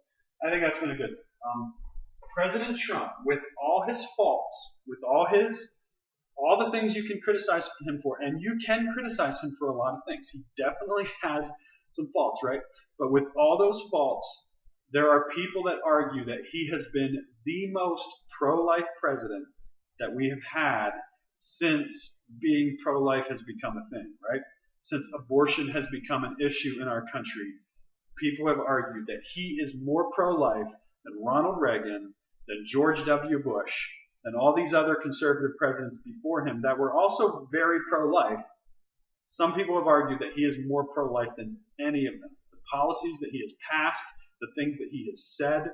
I think that's been a good. President Trump, with all his faults, with all the things you can criticize him for, and you can criticize him for a lot of things. He definitely has some faults, right? But with all those faults, there are people that argue that he has been the most pro-life president that we have had since being pro-life has become a thing, right? Since abortion has become an issue in our country, people have argued that he is more pro-life than Ronald Reagan, than George W. Bush, and all these other conservative presidents before him that were also very pro-life. Some people have argued that he is more pro-life than any of them. The policies that he has passed, the things that he has said.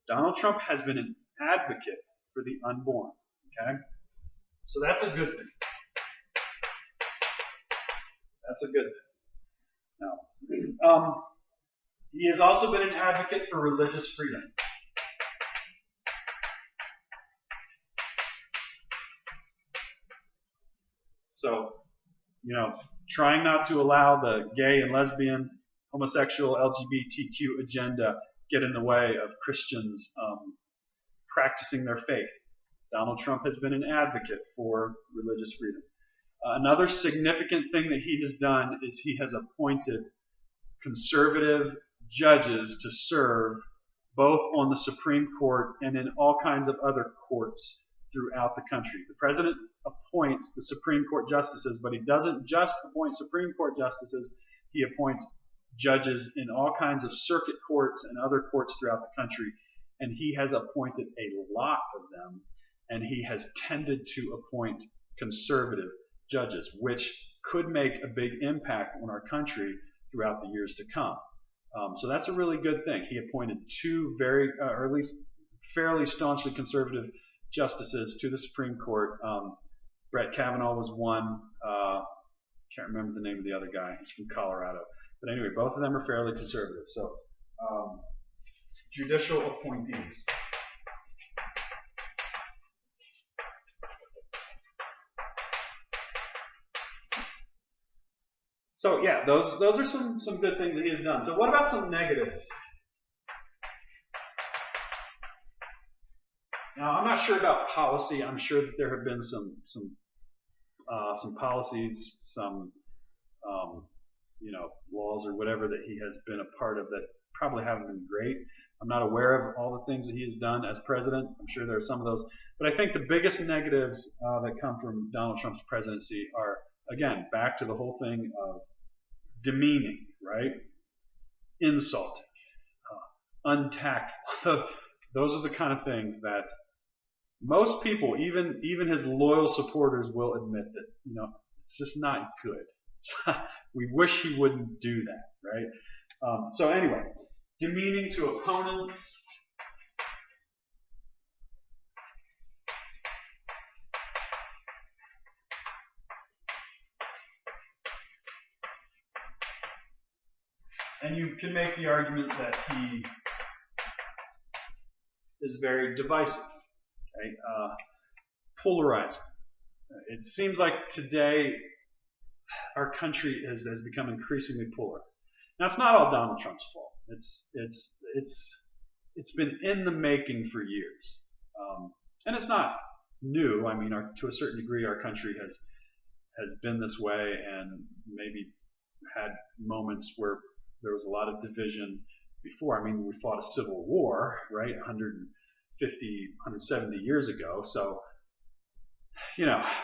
Donald Trump has been an advocate for the unborn. Okay? So that's a good thing. That's a good thing. Now, he has also been an advocate for religious freedom. So, trying not to allow the gay and lesbian, homosexual, LGBTQ agenda get in the way of Christians practicing their faith. Donald Trump has been an advocate for religious freedom. Another significant thing that he has done is he has appointed conservative judges to serve both on the Supreme Court and in all kinds of other courts throughout the country. The president appoints the Supreme Court justices, but he doesn't just appoint Supreme Court justices. He appoints judges in all kinds of circuit courts and other courts throughout the country, and he has appointed a lot of them, and he has tended to appoint conservative judges, which could make a big impact on our country throughout the years to come. So that's a really good thing. He appointed two or at least fairly staunchly conservative justices to the Supreme Court. Brett Kavanaugh was one. Can't remember the name of the other guy. He's from Colorado. But anyway, both of them are fairly conservative. So, judicial appointees. So yeah, those are some good things that he has done. So what about some negatives? Now I'm not sure about policy. I'm sure that there have been some policies, some laws or whatever that he has been a part of that probably haven't been great. I'm not aware of all the things that he has done as president. I'm sure there are some of those, but I think the biggest negatives that come from Donald Trump's presidency are, again, back to the whole thing of demeaning, right? Insulting, untactful. Those are the kind of things that most people, even his loyal supporters, will admit that it's just not good. We wish he wouldn't do that, right? So anyway, demeaning to opponents. And you can make the argument that he is very divisive, right? Polarizing. It seems like today our country has become increasingly polarized. Now, it's not all Donald Trump's fault. It's been in the making for years, and it's not new. I mean, to a certain degree, our country has been this way, and maybe had moments where there was a lot of division before. I mean, we fought a civil war, right, 150, 170 years ago. So,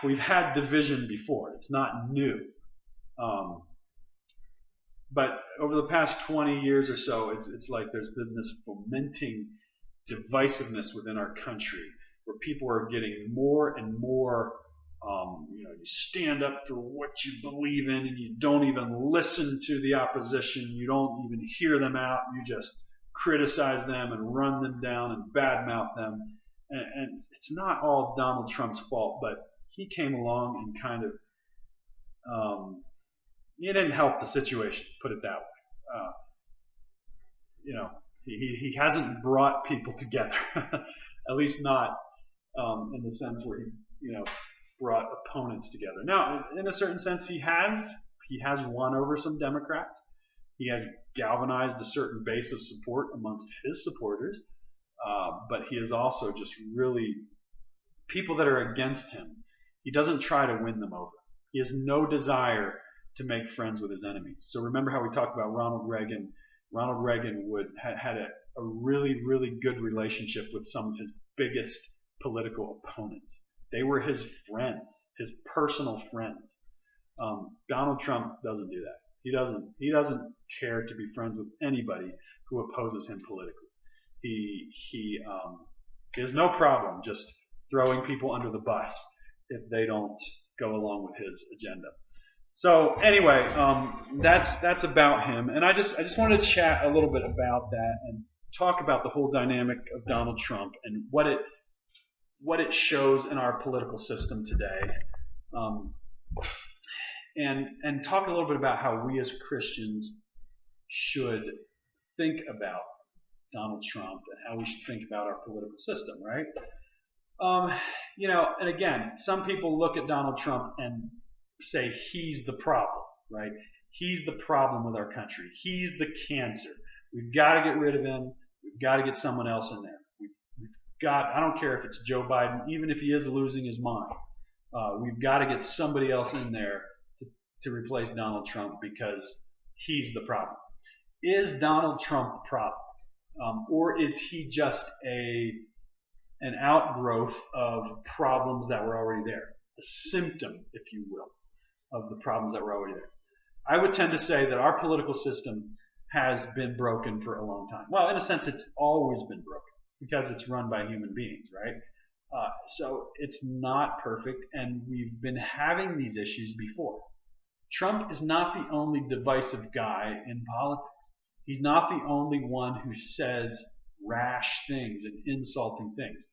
we've had division before. It's not new. But over the past 20 years or so, it's like there's been this fomenting divisiveness within our country, where people are getting more and more. You stand up for what you believe in, and you don't even listen to the opposition. You don't even hear them out. You just criticize them and run them down and badmouth them. And it's not all Donald Trump's fault, but he came along and kind of he didn't help the situation, put it that way. He hasn't brought people together, at least not in the sense where he brought opponents together. Now, in a certain sense, he has won over some Democrats. He has galvanized a certain base of support amongst his supporters, but he is also just really people that are against him. He doesn't try to win them over. He has no desire to make friends with his enemies. So remember how we talked about Ronald Reagan. Ronald Reagan had a really, really good relationship with some of his biggest political opponents. They were his friends, his personal friends. Donald Trump doesn't do that. He doesn't care to be friends with anybody who opposes him politically. He has no problem just throwing people under the bus if they don't go along with his agenda. So anyway, that's about him, and I just wanted to chat a little bit about that and talk about the whole dynamic of Donald Trump and what it shows in our political system today, and talk a little bit about how we as Christians should think about Donald Trump and how we should think about our political system, right? And again, some people look at Donald Trump and say he's the problem, right? He's the problem with our country. He's the cancer. We've got to get rid of him. We've got to get someone else in there. I don't care if it's Joe Biden, even if he is losing his mind. We've got to get somebody else in there to replace Donald Trump because he's the problem. Is Donald Trump the problem? Or is he just an outgrowth of problems that were already there? A symptom, if you will, of the problems that were already there. I would tend to say that our political system has been broken for a long time. Well, in a sense, it's always been broken because it's run by human beings, right? So it's not perfect, and we've been having these issues before. Trump is not the only divisive guy in politics. He's not the only one who says rash things and insulting things.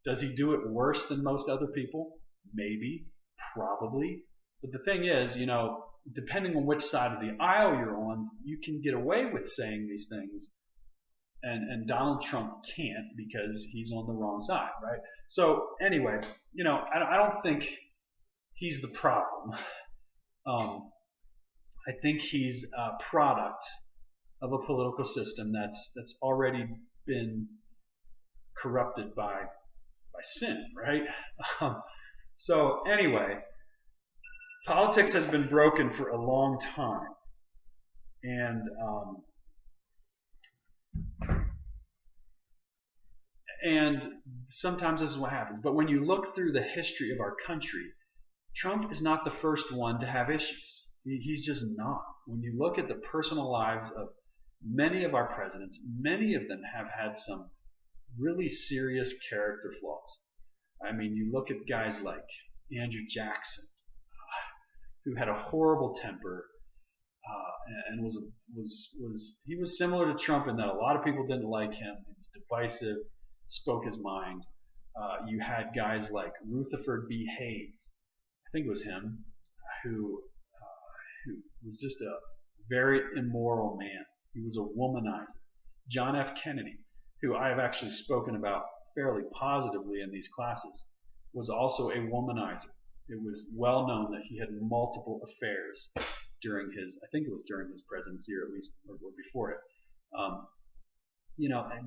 Does he do it worse than most other people? Maybe, probably. But the thing is, depending on which side of the aisle you're on, you can get away with saying these things, and Donald Trump can't because he's on the wrong side, right? So anyway, I don't think he's the problem. I think he's a product of a political system that's already been corrupted by sin, right? So anyway, politics has been broken for a long time, and sometimes this is what happens. But when you look through the history of our country, Trump is not the first one to have issues. He's just not. When you look at the personal lives of many of our presidents, many of them have had some really serious character flaws. I mean, you look at guys like Andrew Jackson, who had a horrible temper, and he was similar to Trump in that a lot of people didn't like him. He was divisive, spoke his mind. You had guys like Rutherford B. Hayes, I think it was him, who was just a very immoral man. He was a womanizer. John F. Kennedy, who I have actually spoken about fairly positively in these classes, was also a womanizer. It was well known that he had multiple affairs during his, I think it was during his presidency, or at least or before it.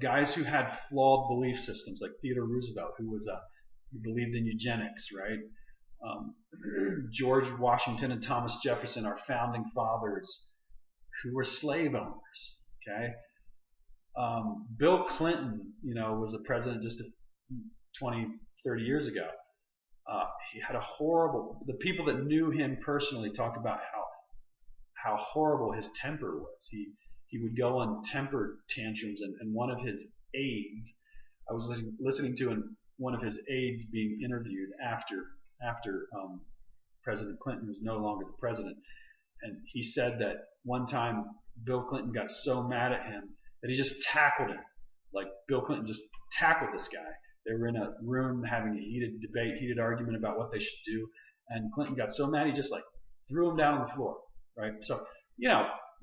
Guys who had flawed belief systems, like Theodore Roosevelt, who believed in eugenics, right? George Washington and Thomas Jefferson, our founding fathers, who were slave owners. Okay, Bill Clinton, was a president just 20, 30 years ago. He had a horrible. The people that knew him personally talked about how horrible his temper was. He would go on temper tantrums, and one of his aides, I was listening to one of his aides being interviewed after President Clinton was no longer the president, and he said that one time Bill Clinton got so mad at him that he just tackled him. Like, Bill Clinton just tackled this guy. They were in a room having a heated argument about what they should do, and Clinton got so mad he just threw him down on the floor, right? So,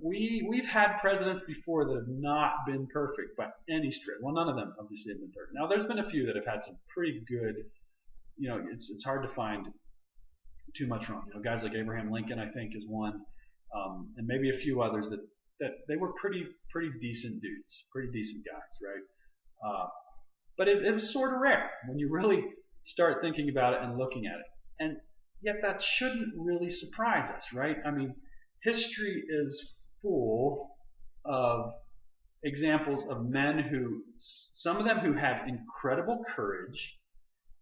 we've had presidents before that have not been perfect by any stretch. Well, none of them obviously have been perfect. Now, there's been a few that have had some pretty good. It's hard to find too much wrong. Guys like Abraham Lincoln, I think, is one, and maybe a few others that they were pretty decent dudes, pretty decent guys, right? But it was sort of rare when you really start thinking about it and looking at it, and yet that shouldn't really surprise us, right? I mean, history is full of examples of men some of them who had incredible courage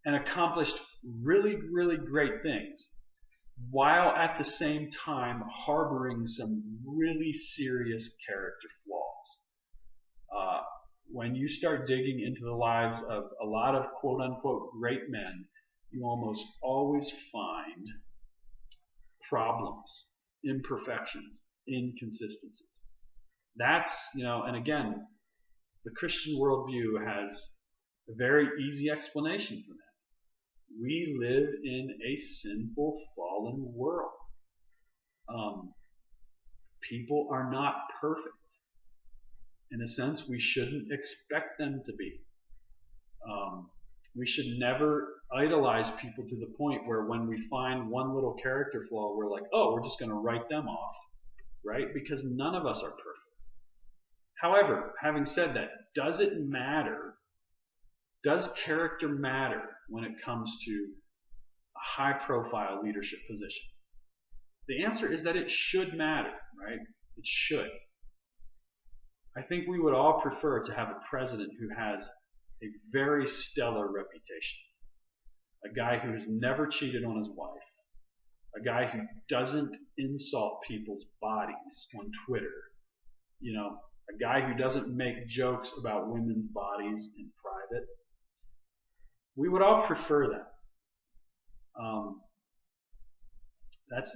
and accomplished really, really great things, while at the same time harboring some really serious character flaws. When you start digging into the lives of a lot of quote-unquote great men, you almost always find problems, imperfections, inconsistencies. That's, and again, the Christian worldview has a very easy explanation for that. We live in a sinful, fallen world. People are not perfect. In a sense, we shouldn't expect them to be. We should never idolize people to the point where when we find one little character flaw, we're like, oh, we're just going to write them off, right? Because none of us are perfect. However, having said that, does it matter? Does character matter when it comes to a high-profile leadership position? The answer is that it should matter, right? It should. I think we would all prefer to have a president who has a very stellar reputation. A guy who has never cheated on his wife. A guy who doesn't insult people's bodies on Twitter. A guy who doesn't make jokes about women's bodies in private. We would all prefer that.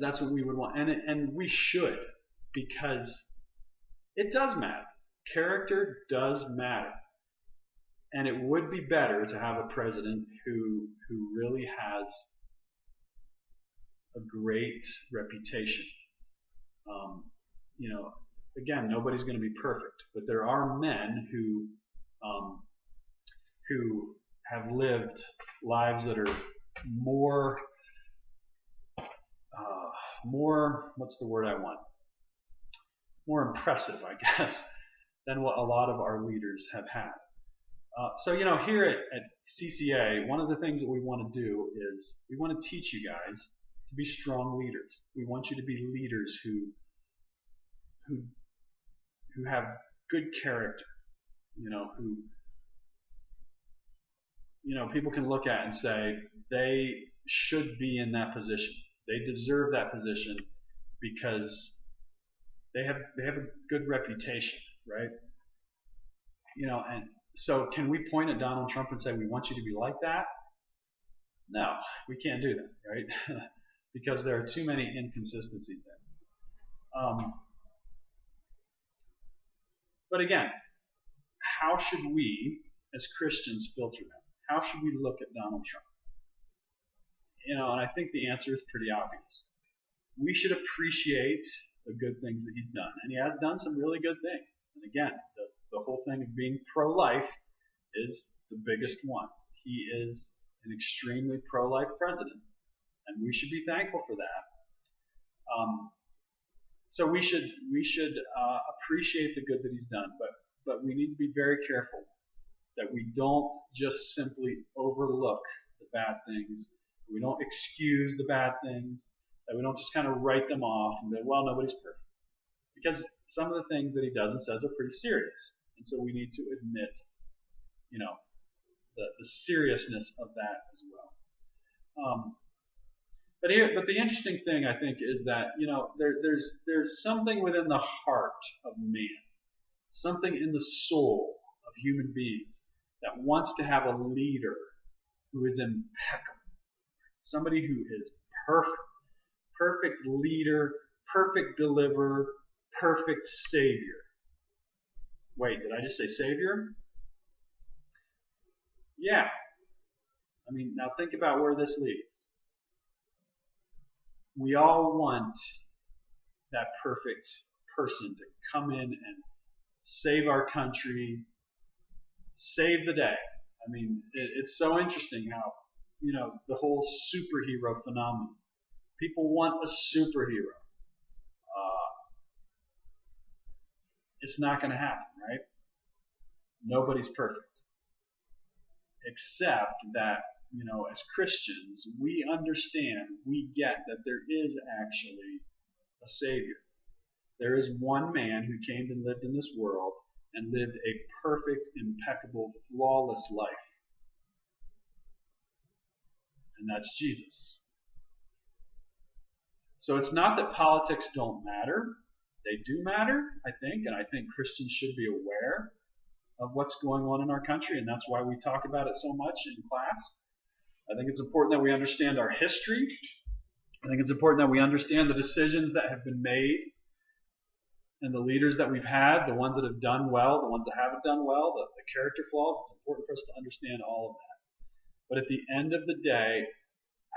That's what we would want, and we should, because it does matter. Character does matter, and it would be better to have a president who really has a great reputation Again, nobody's going to be perfect, but there are men who have lived lives that are more what's the word I want? More impressive, I guess, than what a lot of our leaders have had. So here at CCA, one of the things that we want to do is we want to teach you guys to be strong leaders. We want you to be leaders who have good character, who people can look at and say they should be in that position. They deserve that position because they have a good reputation, right? And so can we point at Donald Trump and say we want you to be like that? No, we can't do that, right? Because there are too many inconsistencies there. But again, how should we, as Christians, filter that? How should we look at Donald Trump? And I think the answer is pretty obvious. We should appreciate the good things that he's done, and he has done some really good things. And again, the whole thing of being pro-life is the biggest one. He is an extremely pro-life president, and we should be thankful for that. So we should appreciate the good that he's done, but we need to be very careful that we don't just simply overlook the bad things. We don't excuse the bad things. That we don't just kind of write them off and go, well, nobody's perfect. Because some of the things that he does and says are pretty serious. And so we need to admit, the seriousness of that as well. But the interesting thing, I think, is that, there's something within the heart of man, something in the soul of human beings that wants to have a leader who is impeccable, somebody who is perfect leader, perfect deliverer, perfect savior. Wait, did I just say savior? Yeah. Now think about where this leads. We all want that perfect person to come in and save our country, save the day. It's so interesting how, the whole superhero phenomenon. People want a superhero. It's not going to happen, right? Nobody's perfect. Except that, as Christians, we understand, we get that there is actually a Savior. There is one man who came and lived in this world and lived a perfect, impeccable, flawless life. And that's Jesus. So it's not that politics don't matter. They do matter, I think, and I think Christians should be aware of what's going on in our country, and that's why we talk about it so much in class. I think it's important that we understand our history. I think it's important that we understand the decisions that have been made and the leaders that we've had, the ones that have done well, the ones that haven't done well, the character flaws. It's important for us to understand all of that. But at the end of the day,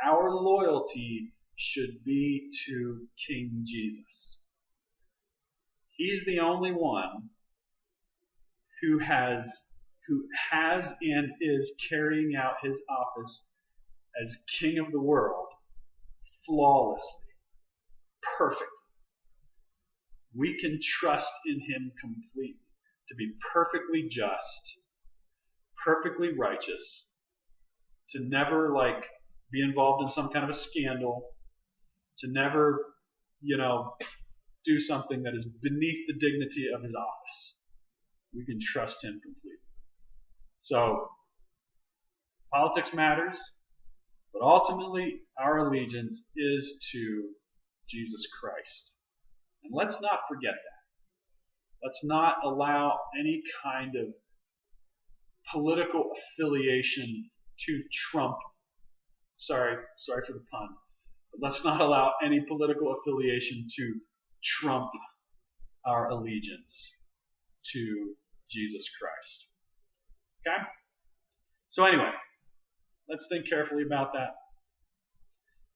our loyalty should be to King Jesus. He's the only one who has and is carrying out his office as King of the world flawlessly, perfectly. We can trust in him completely to be perfectly just, perfectly righteous, to never be involved in some kind of a scandal, to never, do something that is beneath the dignity of his office. We can trust him completely. So, politics matters, but ultimately our allegiance is to Jesus Christ. And let's not forget that. Let's not allow any kind of political affiliation to trump. Sorry for the pun. But let's not allow any political affiliation to trump our allegiance to Jesus Christ. Okay? So anyway, let's think carefully about that.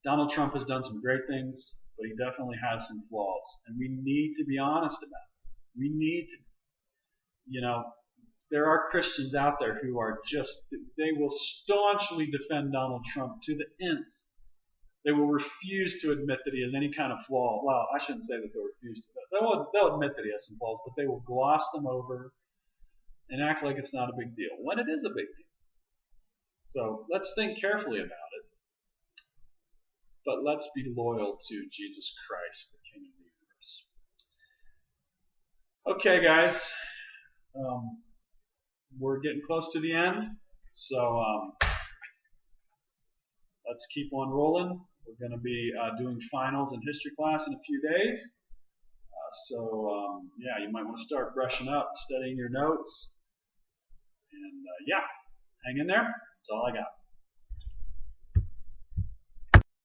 Donald Trump has done some great things. but he definitely has some flaws, and we need to be honest about it. We need to, there are Christians out there who are they will staunchly defend Donald Trump to the end. They will refuse to admit that he has any kind of flaw. Well, I shouldn't say that they'll refuse to. They'll admit that he has some flaws, but they will gloss them over and act like it's not a big deal, when it is a big deal. So let's think carefully about it. But let's be loyal to Jesus Christ, the King of the universe. Okay, guys. We're getting close to the end. So let's keep on rolling. We're going to be doing finals in history class in a few days. Yeah, you might want to start brushing up, studying your notes. And hang in there. That's all I got.